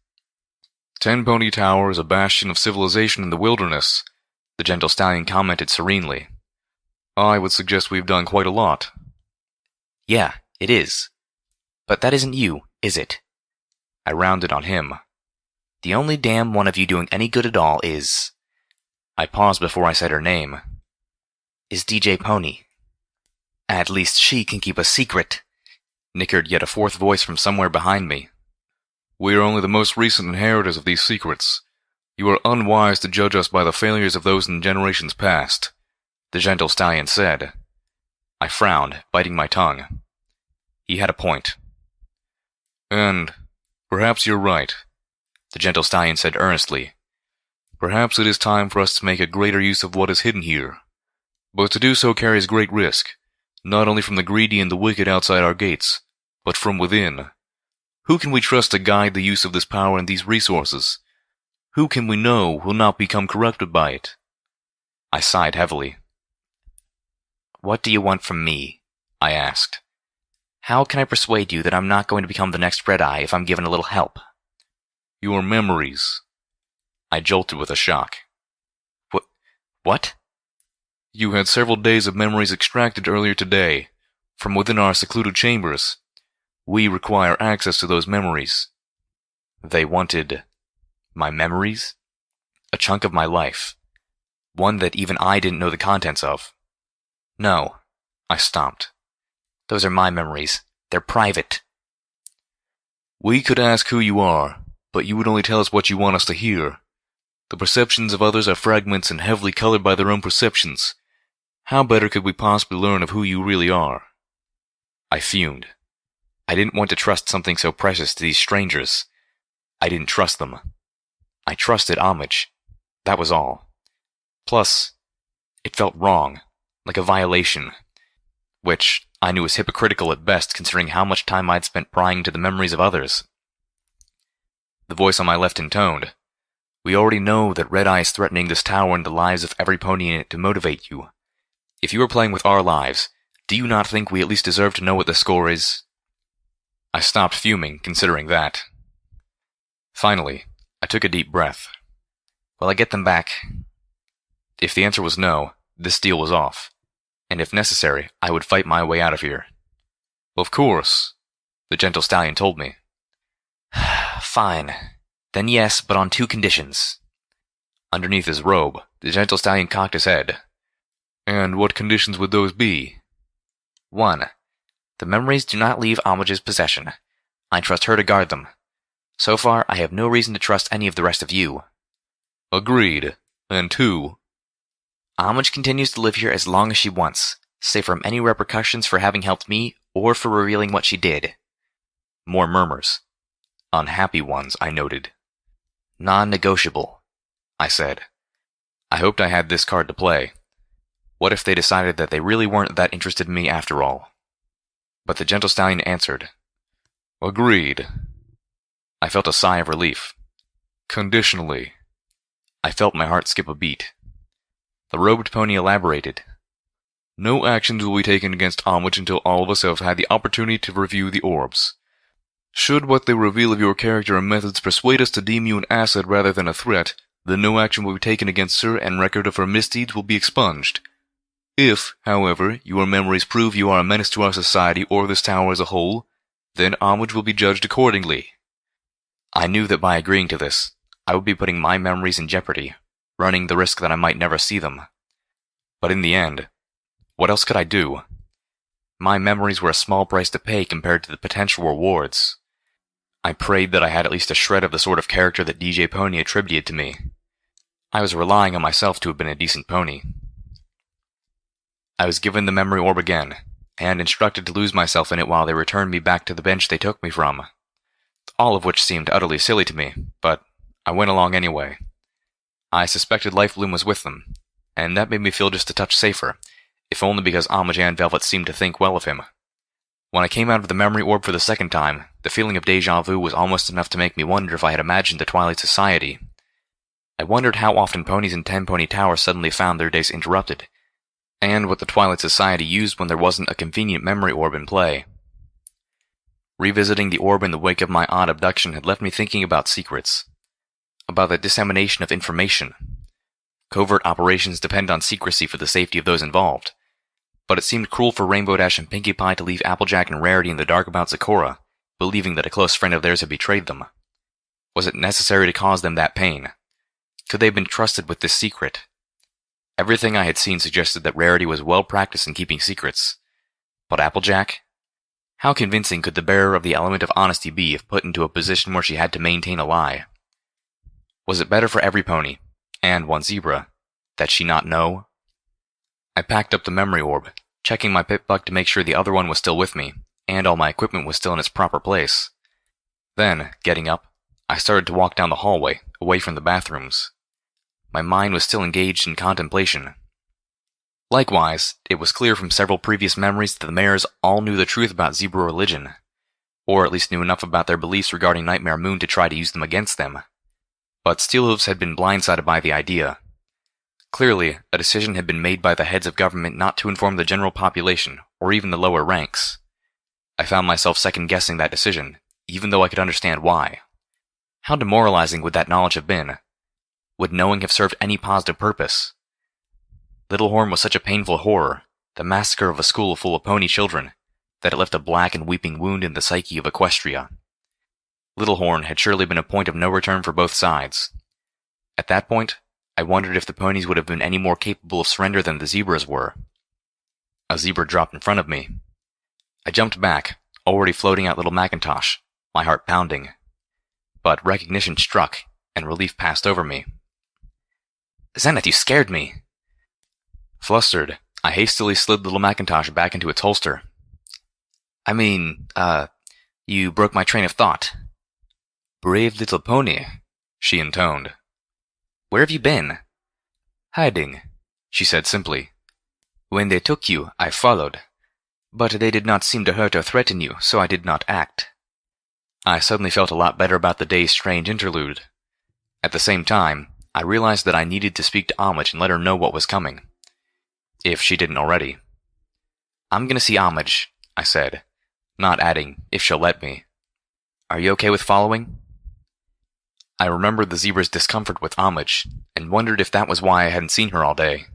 "Ten Pony Tower is a bastion of civilization in the wilderness," the gentle stallion commented serenely. "I would suggest we've done quite a lot." "Yeah, it is. But that isn't you, is it?" I rounded on him. "The only damn one of you doing any good at all is—" I paused before I said her name. "Is DJ Pony. At least she can keep a secret," nickered yet a fourth voice from somewhere behind me. "We are only the most recent inheritors of these secrets. You are unwise to judge us by the failures of those in generations past," the gentle stallion said. I frowned, biting my tongue. He had a point. "And perhaps you're right," the gentle stallion said earnestly. "Perhaps it is time for us to make a greater use of what is hidden here. But to do so carries great risk, not only from the greedy and the wicked outside our gates, but from within. Who can we trust to guide the use of this power and these resources? Who can we know will not become corrupted by it?" I sighed heavily. "What do you want from me?" I asked. "How can I persuade you that I'm not going to become the next Red Eye if I'm given a little help?" "Your memories." I jolted with a shock. What? "You had several days of memories extracted earlier today, from within our secluded chambers. We require access to those memories." They wanted my memories? A chunk of my life. One that even I didn't know the contents of. "No," I stomped. "Those are my memories. They're private." "We could ask who you are, but you would only tell us what you want us to hear. The perceptions of others are fragments and heavily colored by their own perceptions. How better could we possibly learn of who you really are? I fumed. I didn't want to trust something so precious to these strangers. I didn't trust them. I trusted Homage. That was all. Plus, it felt wrong, like a violation, which I knew was hypocritical at best considering how much time I'd spent prying into the memories of others. The voice on my left intoned, "We already know that Red Eye is threatening this tower and the lives of every pony in it to motivate you. If you are playing with our lives, do you not think we at least deserve to know what the score is?" I stopped fuming, considering that. Finally, I took a deep breath. Will I get them back? If the answer was no, this deal was off, and if necessary, I would fight my way out of here. Of course, the gentle stallion told me. Fine. Then yes, but on 2 conditions. Underneath his robe, the gentle stallion cocked his head. And what conditions would those be? 1. The memories do not leave Homage's possession. I trust her to guard them. So far, I have no reason to trust any of the rest of you. Agreed. And 2. Homage continues to live here as long as she wants, safe from any repercussions for having helped me or for revealing what she did. More murmurs. Unhappy ones, I noted. Non-negotiable, I said. I hoped I had this card to play. What if they decided that they really weren't that interested in me after all? But the gentle stallion answered. Agreed. I felt a sigh of relief. Conditionally. I felt my heart skip a beat. The robed pony elaborated. No actions will be taken against Homage until all of us have had the opportunity to review the orbs. Should what they reveal of your character and methods persuade us to deem you an asset rather than a threat, then no action will be taken against her and record of her misdeeds will be expunged. If, however, your memories prove you are a menace to our society or this tower as a whole, then Homage will be judged accordingly. I knew that by agreeing to this, I would be putting my memories in jeopardy, running the risk that I might never see them. But in the end, what else could I do? My memories were a small price to pay compared to the potential rewards. I prayed that I had at least a shred of the sort of character that DJ Pony attributed to me. I was relying on myself to have been a decent pony. I was given the memory orb again, and instructed to lose myself in it while they returned me back to the bench they took me from. All of which seemed utterly silly to me, but I went along anyway. I suspected Lifebloom was with them, and that made me feel just a touch safer, if only because Homage and Velvet seemed to think well of him. When I came out of the memory orb for the second time, the feeling of déjà vu was almost enough to make me wonder if I had imagined the Twilight Society. I wondered how often ponies in Ten Pony Tower suddenly found their days interrupted, and what the Twilight Society used when there wasn't a convenient memory orb in play. Revisiting the orb in the wake of my odd abduction had left me thinking about secrets, about the dissemination of information. Covert operations depend on secrecy for the safety of those involved, but it seemed cruel for Rainbow Dash and Pinkie Pie to leave Applejack and Rarity in the dark about Zecora, believing that a close friend of theirs had betrayed them. Was it necessary to cause them that pain? Could they have been trusted with this secret? Everything I had seen suggested that Rarity was well practiced in keeping secrets. But Applejack? How convincing could the bearer of the element of honesty be if put into a position where she had to maintain a lie? Was it better for every pony, and one zebra, that she not know? I packed up the memory orb, checking my pip-buck to make sure the other one was still with me, and all my equipment was still in its proper place. Then, getting up, I started to walk down the hallway, away from the bathrooms. My mind was still engaged in contemplation. Likewise, it was clear from several previous memories that the mayors all knew the truth about zebra religion, or at least knew enough about their beliefs regarding Nightmare Moon to try to use them against them. But Steelhooves had been blindsided by the idea. Clearly, a decision had been made by the heads of government not to inform the general population, or even the lower ranks. I found myself second-guessing that decision, even though I could understand why. How demoralizing would that knowledge have been? Would knowing have served any positive purpose? Littlehorn was such a painful horror, the massacre of a school full of pony children, that it left a black and weeping wound in the psyche of Equestria. Littlehorn had surely been a point of no return for both sides. At that point, I wondered if the ponies would have been any more capable of surrender than the zebras were. A zebra dropped in front of me. I jumped back, already floating out little Macintosh, my heart pounding. But recognition struck, and relief passed over me. Zenith, you scared me. Flustered, I hastily slid the little Macintosh back into its holster. You broke my train of thought. Brave little pony, she intoned. Where have you been? Hiding, she said simply. When they took you, I followed. But they did not seem to hurt or threaten you, so I did not act. I suddenly felt a lot better about the day's strange interlude. At the same time, I realized that I needed to speak to Homage and let her know what was coming. If she didn't already. I'm gonna see Homage, I said, not adding, if she'll let me. Are you okay with following? I remembered the zebra's discomfort with Homage, and wondered if that was why I hadn't seen her all day.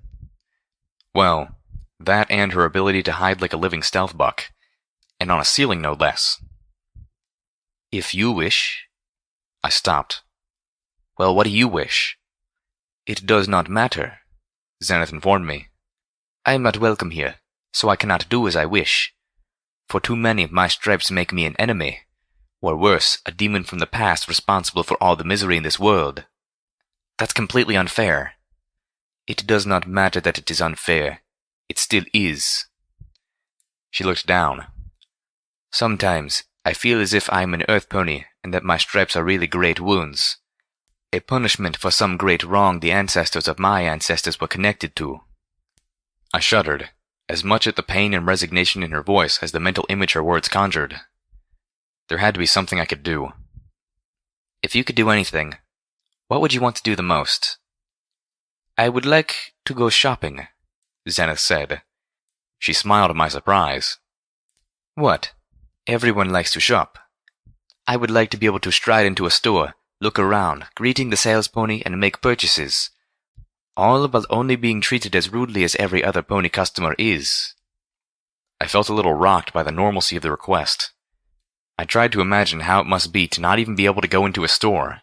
Well, that and her ability to hide like a living stealth buck, and on a ceiling no less. If you wish. I stopped. Well, what do you wish? It does not matter, Zenith informed me. I am not welcome here, so I cannot do as I wish. For too many of my stripes make me an enemy, or worse, a demon from the past responsible for all the misery in this world. That's completely unfair. It does not matter that it is unfair. It still is. She looked down. Sometimes I feel as if I am an earth pony and that my stripes are really great wounds. A punishment for some great wrong the ancestors of my ancestors were connected to. I shuddered, as much at the pain and resignation in her voice as the mental image her words conjured. There had to be something I could do. If you could do anything, what would you want to do the most? I would like to go shopping, Zenith said. She smiled at my surprise. What? Everyone likes to shop. I would like to be able to stride into a store, look around, greeting the sales pony, and make purchases. All while only being treated as rudely as every other pony customer is. I felt a little rocked by the normalcy of the request. I tried to imagine how it must be to not even be able to go into a store.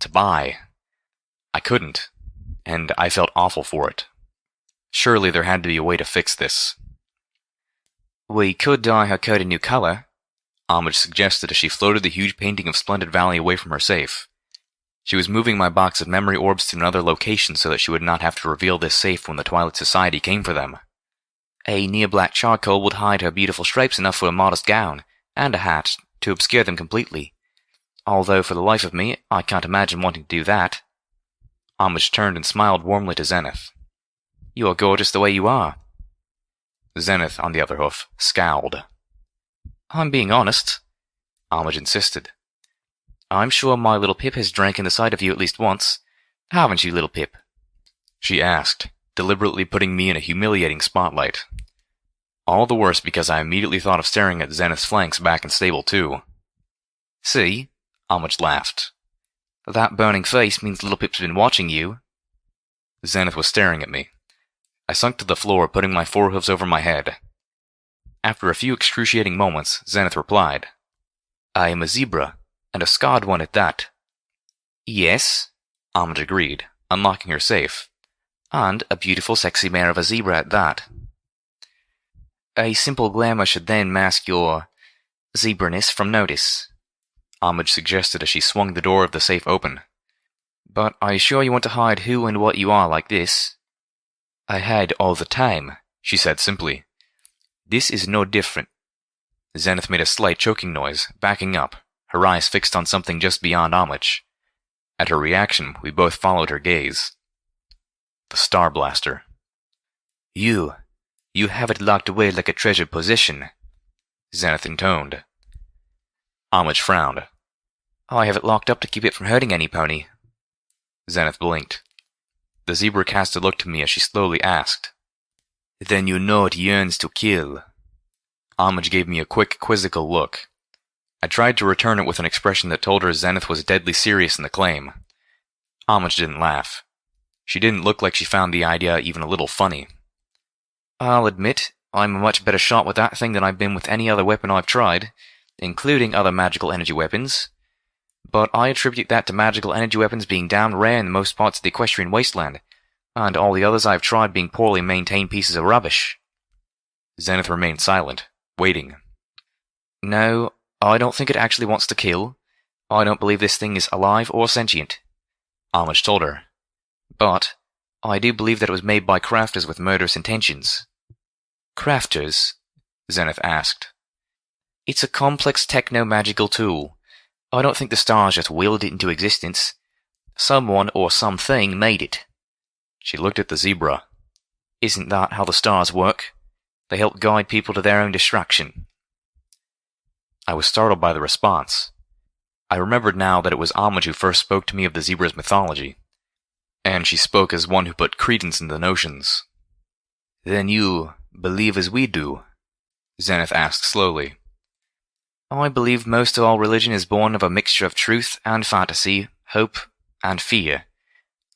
To buy. I couldn't, and I felt awful for it. Surely there had to be a way to fix this. We could dye her coat a new color, Homage suggested as she floated the huge painting of Splendid Valley away from her safe. She was moving my box of memory orbs to another location so that she would not have to reveal this safe when the Twilight Society came for them. A near-black charcoal would hide her beautiful stripes enough for a modest gown, and a hat, to obscure them completely. Although, for the life of me, I can't imagine wanting to do that. Homage turned and smiled warmly to Zenith. You are gorgeous the way you are. Zenith, on the other hoof, scowled. I'm being honest, Homage insisted. I'm sure my little Pip has drank in the sight of you at least once. Haven't you, little Pip? She asked, deliberately putting me in a humiliating spotlight. All the worse because I immediately thought of staring at Zenith's flanks back in stable too. See? Homage laughed. That burning face means little Pip's been watching you. Zenith was staring at me. I sunk to the floor, putting my forehooves over my head. After a few excruciating moments, Zenith replied. I am a zebra, and a scarred one at that. Yes, Homage agreed, unlocking her safe. And a beautiful sexy mare of a zebra at that. A simple glamour should then mask your zebraness from notice, Homage suggested as she swung the door of the safe open. But are you sure you want to hide who and what you are like this? I hide all the time, she said simply. This is no different. Zenith made a slight choking noise, backing up, her eyes fixed on something just beyond Homage. At her reaction, we both followed her gaze. The Star Blaster. You have it locked away like a treasured possession, Zenith intoned. Homage frowned. I have it locked up to keep it from hurting any pony. Zenith blinked. The zebra cast a look to me as she slowly asked. Then you know it yearns to kill. Homage gave me a quick, quizzical look. I tried to return it with an expression that told her Zenith was deadly serious in the claim. Homage didn't laugh. She didn't look like she found the idea even a little funny. I'll admit, I'm a much better shot with that thing than I've been with any other weapon I've tried, including other magical energy weapons. But I attribute that to magical energy weapons being damn rare in most parts of the Equestrian Wasteland, and all the others I've tried being poorly maintained pieces of rubbish. Zenith remained silent, waiting. No, I don't think it actually wants to kill. I don't believe this thing is alive or sentient, Homage told her. But I do believe that it was made by crafters with murderous intentions. Crafters? Zenith asked. It's a complex techno-magical tool. I don't think the stars just willed it into existence. Someone or something made it. She looked at the zebra. Isn't that how the stars work? They help guide people to their own destruction. I was startled by the response. I remembered now that it was Homage who first spoke to me of the zebra's mythology, and she spoke as one who put credence in the notions. Then you believe as we do? Zenith asked slowly. I believe most all religion is born of a mixture of truth and fantasy, hope and fear.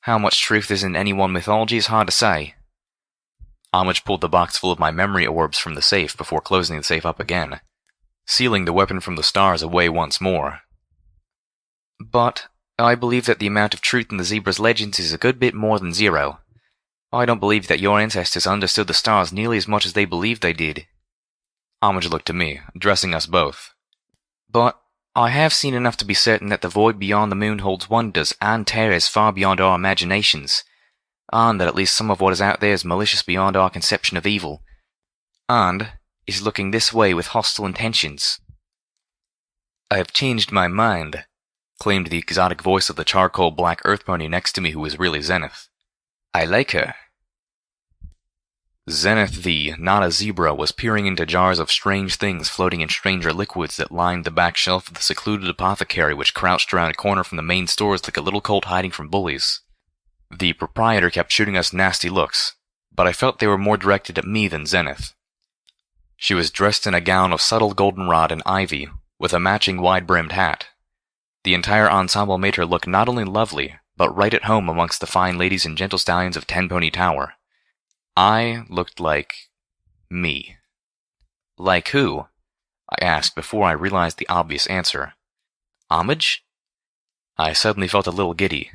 How much truth is in any one mythology is hard to say. Homage pulled the box full of my memory orbs from the safe before closing the safe up again, sealing the weapon from the stars away once more. But I believe that the amount of truth in the zebra's legends is a good bit more than zero. I don't believe that your ancestors understood the stars nearly as much as they believed they did. Homage looked to me, addressing us both. But I have seen enough to be certain that the void beyond the moon holds wonders and terrors far beyond our imaginations, and that at least some of what is out there is malicious beyond our conception of evil, and is looking this way with hostile intentions. I have changed my mind, claimed the exotic voice of the charcoal black earth pony next to me who was really Zenith. I like her. Zenith the not a zebra was peering into jars of strange things floating in stranger liquids that lined the back shelf of the secluded apothecary which crouched around a corner from the main stores like a little colt hiding from bullies. The proprietor kept shooting us nasty looks, but I felt they were more directed at me than Zenith. She was dressed in a gown of subtle goldenrod and ivy, with a matching wide-brimmed hat. The entire ensemble made her look not only lovely, but right at home amongst the fine ladies and gentle stallions of Tenpony Tower. I looked like me. Like who? I asked before I realized the obvious answer. Homage? I suddenly felt a little giddy.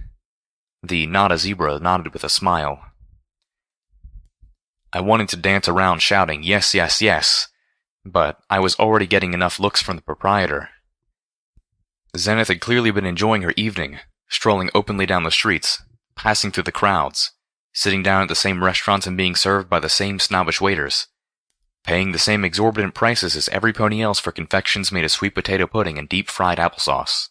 The not a zebra nodded with a smile. I wanted to dance around shouting, yes, yes, yes, but I was already getting enough looks from the proprietor. Zenith had clearly been enjoying her evening, strolling openly down the streets, passing through the crowds, sitting down at the same restaurants and being served by the same snobbish waiters, paying the same exorbitant prices as every pony else for confections made of sweet potato pudding and deep-fried applesauce.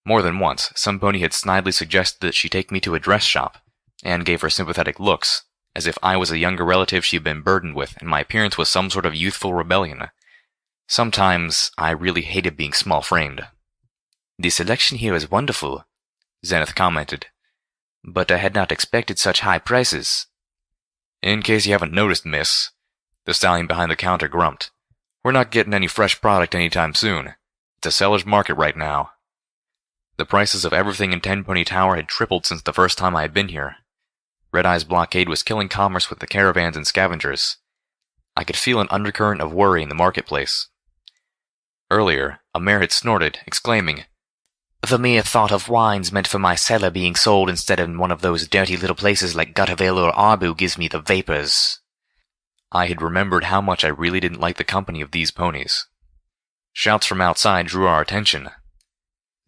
More than once, some pony had snidely suggested that she take me to a dress shop, and gave her sympathetic looks, as if I was a younger relative she had been burdened with and my appearance was some sort of youthful rebellion. Sometimes I really hated being small-framed. The selection here is wonderful, Zenith commented, but I had not expected such high prices. In case you haven't noticed, miss, the stallion behind the counter grumped, we're not getting any fresh product anytime soon. It's a seller's market right now. The prices of everything in Tenpony Tower had tripled since the first time I had been here. Red Eye's blockade was killing commerce with the caravans and scavengers. I could feel an undercurrent of worry in the marketplace. Earlier, a mare had snorted, exclaiming, The mere thought of wines meant for my cellar being sold instead of in one of those dirty little places like Gutterville or Arbu gives me the vapors. I had remembered how much I really didn't like the company of these ponies. Shouts from outside drew our attention.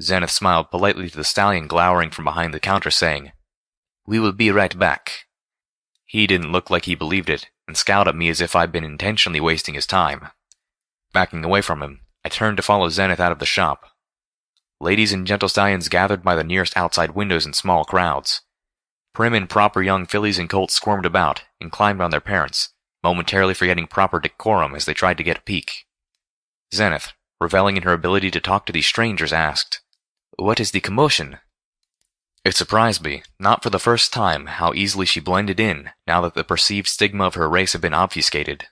Zenith smiled politely to the stallion glowering from behind the counter, saying, We will be right back. He didn't look like he believed it, and scowled at me as if I'd been intentionally wasting his time. Backing away from him, I turned to follow Zenith out of the shop. Ladies and gentle stallions gathered by the nearest outside windows in small crowds. Prim and proper young fillies and colts squirmed about and climbed on their parents, momentarily forgetting proper decorum as they tried to get a peek. Zenith, reveling in her ability to talk to these strangers, asked, What is the commotion? It surprised me, not for the first time, how easily she blended in now that the perceived stigma of her race had been obfuscated.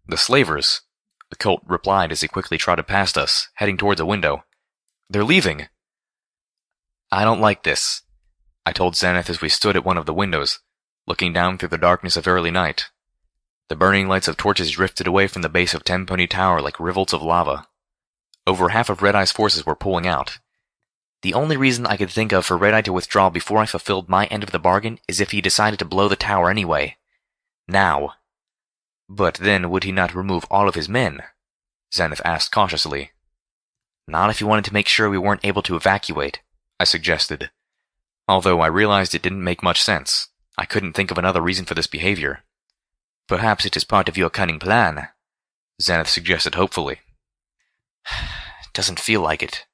The slavers, the colt replied as he quickly trotted past us, heading towards a window. They're leaving. I don't like this, I told Zenith as we stood at one of the windows, looking down through the darkness of early night. The burning lights of torches drifted away from the base of Tenpony Tower like rivulets of lava. Over half of Red Eye's forces were pulling out. The only reason I could think of for Red Eye to withdraw before I fulfilled my end of the bargain is if he decided to blow the tower anyway. Now. But then would he not remove all of his men? Zenith asked cautiously. Not if he wanted to make sure we weren't able to evacuate, I suggested. Although I realized it didn't make much sense. I couldn't think of another reason for this behavior. Perhaps it is part of your cunning plan, Zenith suggested hopefully. Doesn't feel like it.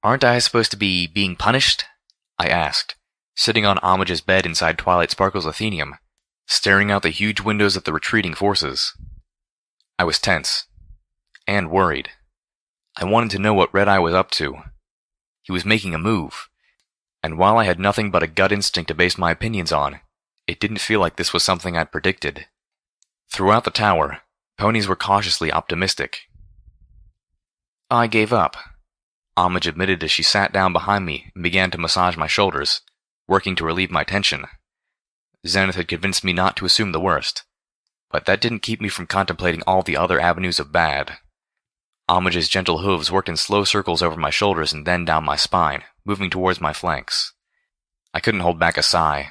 Aren't I supposed to be being punished? I asked, sitting on Homage's bed inside Twilight Sparkle's Athenium, staring out the huge windows at the retreating forces. I was tense. And worried. I wanted to know what Red Eye was up to. He was making a move. And while I had nothing but a gut instinct to base my opinions on, it didn't feel like this was something I'd predicted. Throughout the tower, ponies were cautiously optimistic. I gave up, Homage admitted as she sat down behind me and began to massage my shoulders, working to relieve my tension. Zenith had convinced me not to assume the worst, but that didn't keep me from contemplating all the other avenues of bad. Homage's gentle hooves worked in slow circles over my shoulders and then down my spine, moving towards my flanks. I couldn't hold back a sigh.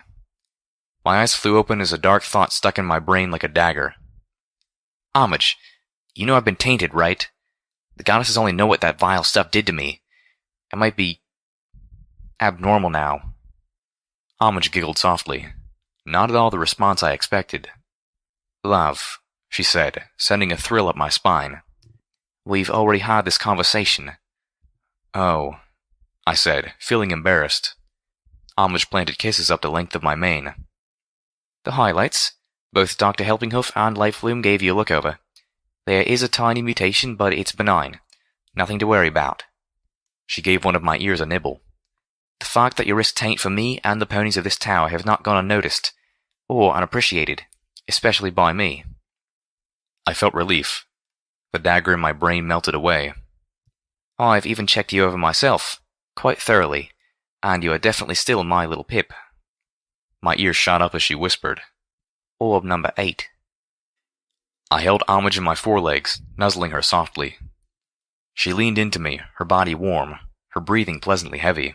My eyes flew open as a dark thought stuck in my brain like a dagger. Homage, you know I've been tainted, right? The goddesses only know what that vile stuff did to me. I might be abnormal now. Homage giggled softly. Not at all the response I expected. Love, she said, sending a thrill up my spine. We've already had this conversation. Oh, I said, feeling embarrassed. Homage planted kisses up the length of my mane. The highlights. Both Dr. Helpinghoof and Lifebloom gave you a look over. There is a tiny mutation, but it's benign. Nothing to worry about. She gave one of my ears a nibble. The fact that you risked taint for me and the ponies of this tower have not gone unnoticed, or unappreciated, especially by me. I felt relief. The dagger in my brain melted away. I've even checked you over myself, quite thoroughly, and you are definitely still my little pip. My ears shot up as she whispered. Orb number 8. I held Homage in my forelegs, nuzzling her softly. She leaned into me, her body warm, her breathing pleasantly heavy.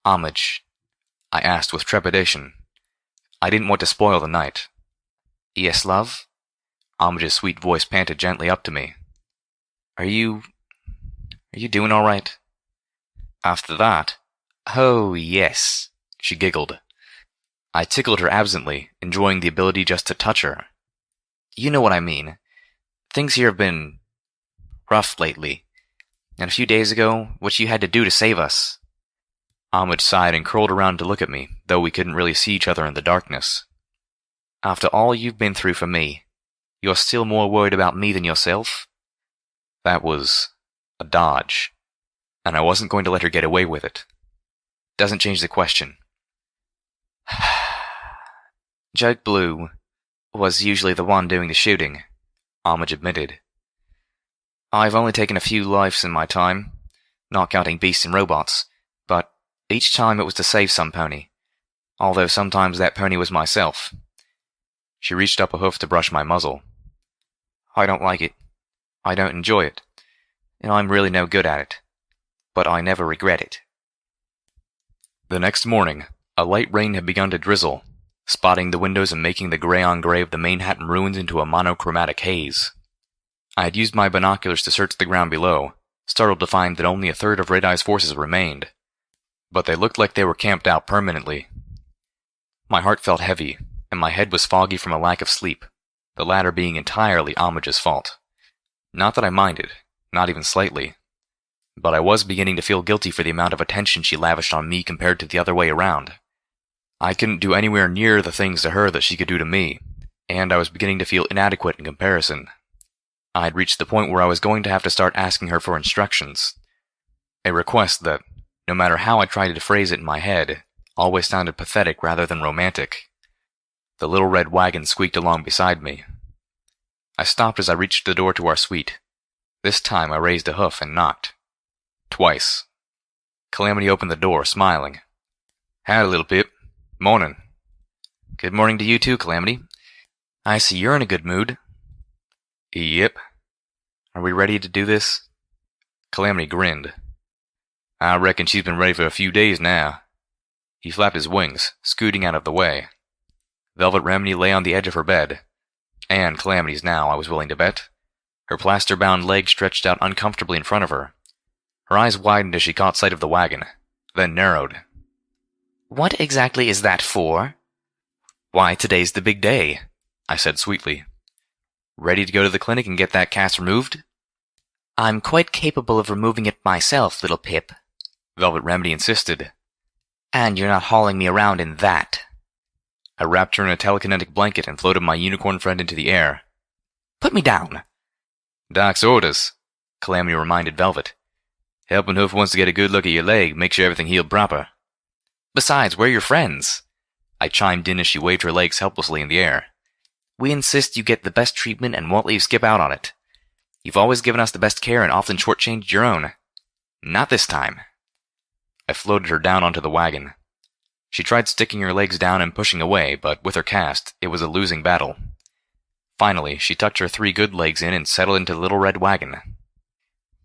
Homage, I asked with trepidation. I didn't want to spoil the night. Yes, love? Homage's sweet voice panted gently up to me. Are you doing all right? After that, oh, yes, she giggled. I tickled her absently, enjoying the ability just to touch her. You know what I mean. Things here have been rough lately. And a few days ago, what you had to do to save us. Homage sighed and curled around to look at me, though we couldn't really see each other in the darkness. After all you've been through for me, you're still more worried about me than yourself? That was a dodge, and I wasn't going to let her get away with it. Doesn't change the question. Joke Blue was usually the one doing the shooting, Homage admitted. I've only taken a few lives in my time, not counting beasts and robots, but each time it was to save some pony, although sometimes that pony was myself. She reached up a hoof to brush my muzzle. I don't like it. I don't enjoy it. And I'm really no good at it. But I never regret it. The next morning, a light rain had begun to drizzle, spotting the windows and making the gray-on-gray of the Manehattan ruins into a monochromatic haze. I had used my binoculars to search the ground below, startled to find that only a third of Red Eye's forces remained. But they looked like they were camped out permanently. My heart felt heavy, and my head was foggy from a lack of sleep, the latter being entirely Homage's fault. Not that I minded, not even slightly. But I was beginning to feel guilty for the amount of attention she lavished on me compared to the other way around. I couldn't do anywhere near the things to her that she could do to me, and I was beginning to feel inadequate in comparison. I had reached the point where I was going to have to start asking her for instructions. A request that, no matter how I tried to phrase it in my head, always sounded pathetic rather than romantic. The little red wagon squeaked along beside me. I stopped as I reached the door to our suite. This time I raised a hoof and knocked. Twice. Calamity opened the door, smiling. Howdy, little Pip. Morning. Good morning to you too, Calamity. I see you're in a good mood. Yep. Are we ready to do this? Calamity grinned. I reckon she's been ready for a few days now. He flapped his wings, scooting out of the way. Velvet Remedy lay on the edge of her bed, and Calamity's now, I was willing to bet. Her plaster-bound legs stretched out uncomfortably in front of her. Her eyes widened as she caught sight of the wagon, then narrowed. What exactly is that for? Why, today's the big day, I said sweetly. Ready to go to the clinic and get that cast removed? I'm quite capable of removing it myself, little Pip, Velvet Remedy insisted. and you're not hauling me around in that. I wrapped her in a telekinetic blanket and floated my unicorn friend into the air. Put me down. Doc's orders, Calamity reminded Velvet. Helping Hoof wants to get a good look at your leg, make sure everything healed proper. Besides, we're your friends, I chimed in as she waved her legs helplessly in the air. We insist you get the best treatment and won't let you skip out on it. You've always given us the best care and often shortchanged your own. Not this time. I floated her down onto the wagon. She tried sticking her legs down and pushing away, but with her cast, it was a losing battle. Finally, she tucked her 3 good legs in and settled into the little red wagon.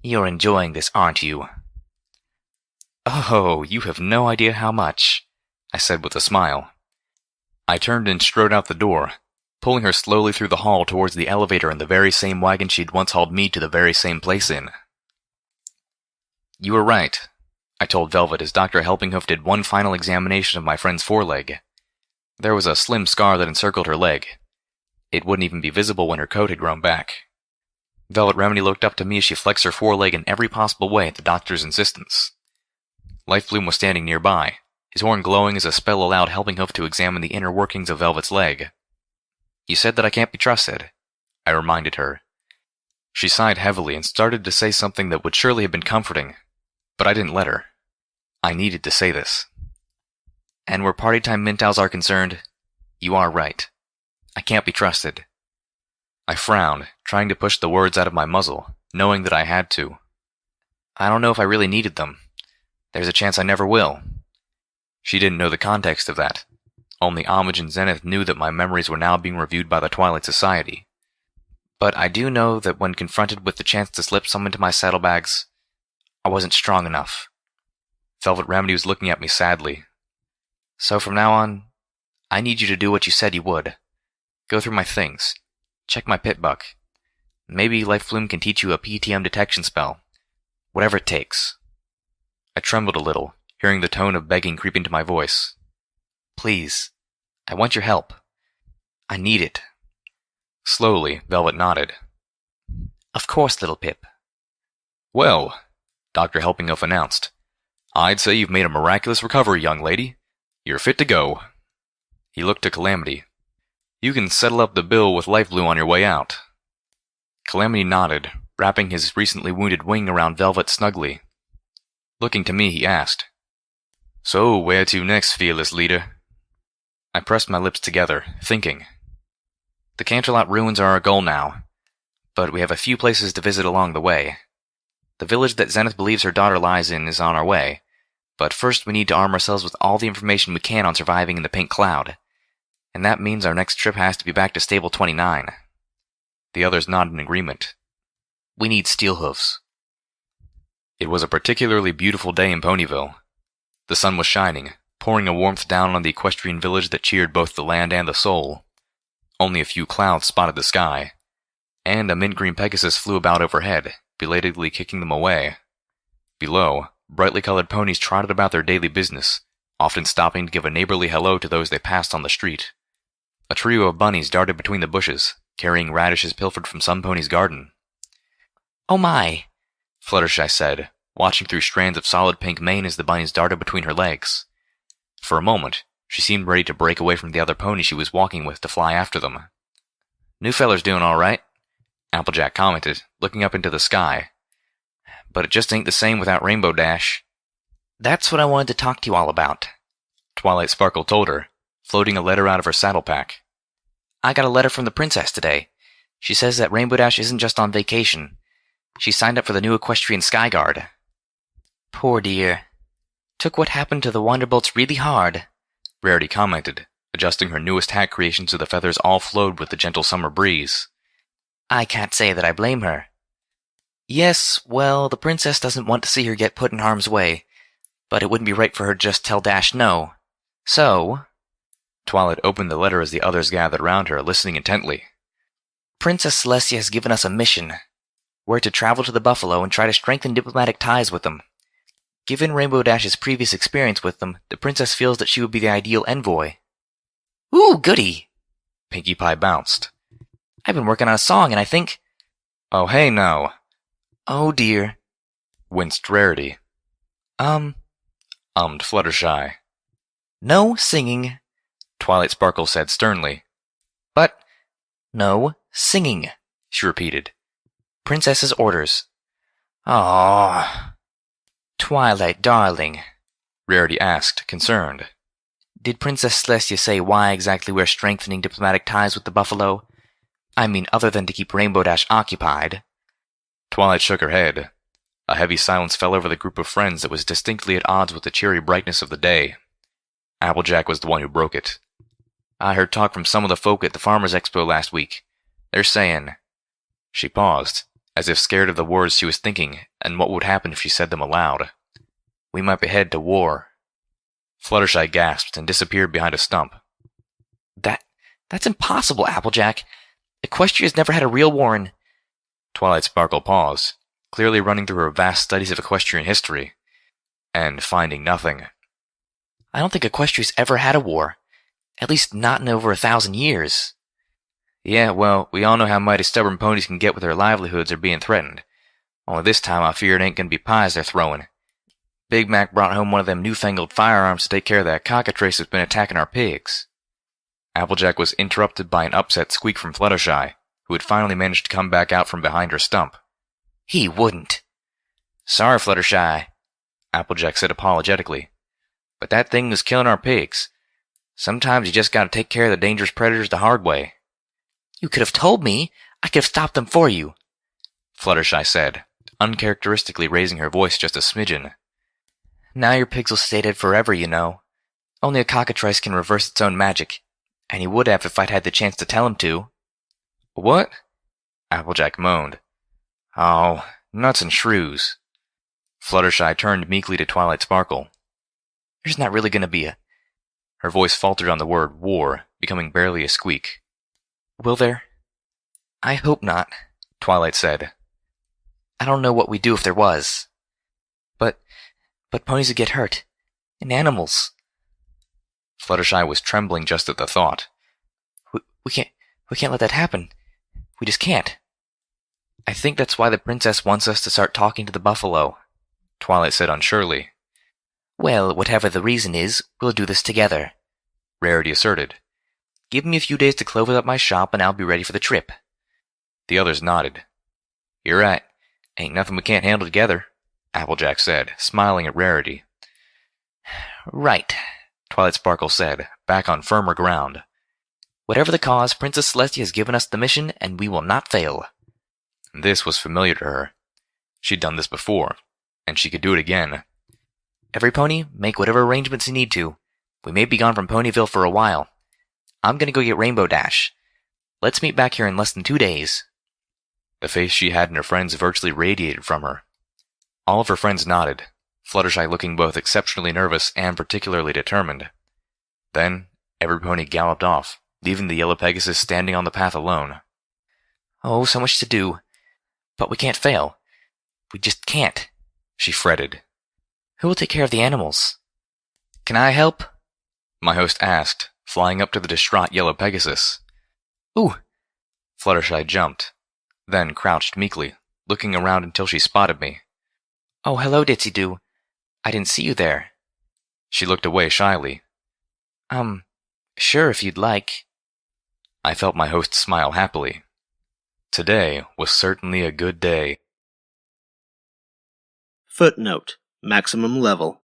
You're enjoying this, aren't you? Oh, you have no idea how much, I said with a smile. I turned and strode out the door, pulling her slowly through the hall towards the elevator in the very same wagon she'd once hauled me to the very same place in. You were right, I told Velvet as Dr. Helpinghoof did one final examination of my friend's foreleg. There was a slim scar that encircled her leg. It wouldn't even be visible when her coat had grown back. Velvet Remedy looked up to me as she flexed her foreleg in every possible way at the doctor's insistence. Lifebloom was standing nearby, his horn glowing as a spell allowed Helpinghoof to examine the inner workings of Velvet's leg. You said that I can't be trusted, I reminded her. She sighed heavily and started to say something that would surely have been comforting, but I didn't let her. I needed to say this. And where party time Mintow's are concerned, you are right. I can't be trusted. I frowned, trying to push the words out of my muzzle, knowing that I had to. I don't know if I really needed them. There's a chance I never will. She didn't know the context of that. Only Homage and Zenith knew that my memories were now being reviewed by the Twilight Society. But I do know that when confronted with the chance to slip some into my saddlebags, I wasn't strong enough. Velvet Remedy was looking at me sadly. So from now on, I need you to do what you said you would. Go through my things. Check my pit buck. Maybe Lifebloom can teach you a PTM detection spell. Whatever it takes. I trembled a little, hearing the tone of begging creep into my voice. Please. I want your help. I need it. Slowly, Velvet nodded. Of course, little Pip. Well, Dr. Helpinghoof announced, I'd say you've made a miraculous recovery, young lady. You're fit to go. He looked to Calamity. You can settle up the bill with Lifebloom on your way out. Calamity nodded, wrapping his recently wounded wing around Velvet snugly. Looking to me, he asked, So, where to next, fearless leader? I pressed my lips together, thinking. The Canterlot ruins are our goal now, but we have a few places to visit along the way. The village that Zenith believes her daughter lies in is on our way, but first we need to arm ourselves with all the information we can on surviving in the Pink Cloud, and that means our next trip has to be back to Stable 29. The others nodded in agreement. We need steel hoofs. It was a particularly beautiful day in Ponyville. The sun was shining, pouring a warmth down on the equestrian village that cheered both the land and the soul. Only a few clouds spotted the sky, and a mint-green Pegasus flew about overhead, belatedly kicking them away. Below, brightly colored ponies trotted about their daily business, often stopping to give a neighborly hello to those they passed on the street. A trio of bunnies darted between the bushes, carrying radishes pilfered from some pony's garden. Oh my, Fluttershy said, watching through strands of solid pink mane as the bunnies darted between her legs. For a moment, she seemed ready to break away from the other pony she was walking with to fly after them. New feller's doing all right, Applejack commented, looking up into the sky. But it just ain't the same without Rainbow Dash. That's what I wanted to talk to you all about, Twilight Sparkle told her, floating a letter out of her saddle pack. I got a letter from the princess today. She says that Rainbow Dash isn't just on vacation. She signed up for the new Equestrian Sky Guard. Poor dear. Took what happened to the Wonderbolts really hard, Rarity commented, adjusting her newest hat creation so the feathers all flowed with the gentle summer breeze. I can't say that I blame her. Yes, well, the princess doesn't want to see her get put in harm's way, but it wouldn't be right for her to just tell Dash no. So, Twilight opened the letter as the others gathered around her, listening intently. Princess Celestia has given us a mission. We're to travel to the Buffalo and try to strengthen diplomatic ties with them. Given Rainbow Dash's previous experience with them, the princess feels that she would be the ideal envoy. Ooh, goody! Pinkie Pie bounced. I've been working on a song, and I think... Oh, hey, no, Oh, dear. winced Rarity. Ummed Fluttershy. No singing. Twilight Sparkle said sternly. But no singing, She repeated. Princess's orders. Aww. Twilight, darling, Rarity asked, concerned. did Princess Celestia say why exactly we're strengthening diplomatic ties with the Buffalo? I mean, other than to keep Rainbow Dash occupied. Twilight shook her head. A heavy silence fell over the group of friends that was distinctly at odds with the cheery brightness of the day. Applejack was the one who broke it. I heard talk from some of the folk at the Farmers' Expo last week. They're saying... She paused, as if scared of the words she was thinking and what would happen if she said them aloud. We might be headed to war. Fluttershy gasped and disappeared behind a stump. That's impossible, Applejack. Equestria's never had a real war in... Twilight Sparkle paused, clearly running through her vast studies of equestrian history, and finding nothing. I don't think Equestria's ever had a war. At least not in over 1,000 years. Yeah, well, we all know how mighty stubborn ponies can get with their livelihoods or being threatened. Only this time I fear it ain't gonna be pies they're throwing. Big Mac brought home one of them newfangled firearms to take care of that cockatrice that's been attacking our pigs. Applejack was interrupted by an upset squeak from Fluttershy, who had finally managed to come back out from behind her stump. He wouldn't. Sorry, Fluttershy, Applejack said apologetically, but that thing was killing our pigs. Sometimes you just gotta take care of the dangerous predators the hard way. You could have told me. I could have stopped them for you, Fluttershy said, uncharacteristically raising her voice just a smidgen. Now your pigs will stay dead forever, you know. Only a cockatrice can reverse its own magic, and he would have if I'd had the chance to tell him to. What? Applejack moaned. Oh, nuts and shrews. Fluttershy turned meekly to Twilight Sparkle. There's not really going to be a... Her voice faltered on the word war, becoming barely a squeak. Will there? I hope not, Twilight said. I don't know what we'd do if there was. But ponies would get hurt. And animals. Fluttershy was trembling just at the thought. We can't let that happen. We just can't. I think that's why the princess wants us to start talking to the buffalo, Twilight said unsurely. Well, whatever the reason is, we'll do this together, Rarity asserted. Give me a few days to close up my shop and I'll be ready for the trip. The others nodded. You're right. Ain't nothing we can't handle together, Applejack said, smiling at Rarity. Right, Twilight Sparkle said, back on firmer ground. Whatever the cause, Princess Celestia has given us the mission, and we will not fail. This was familiar to her. She'd done this before, and she could do it again. Every pony, make whatever arrangements you need to. We may be gone from Ponyville for a while. I'm going to go get Rainbow Dash. Let's meet back here in less than 2 days. The face she had in her friends virtually radiated from her. All of her friends nodded, Fluttershy looking both exceptionally nervous and particularly determined. Then, every pony galloped off, leaving the yellow Pegasus standing on the path alone. Oh, so much to do. But we can't fail. We just can't, she fretted. Who will take care of the animals? Can I help? My host asked, flying up to the distraught yellow Pegasus. Ooh! Fluttershy jumped, then crouched meekly, looking around until she spotted me. Oh, hello, Ditsy-Doo. I didn't see you there. She looked away shyly. Sure if you'd like. I felt my host smile happily. Today was certainly a good day. Footnote. Maximum level.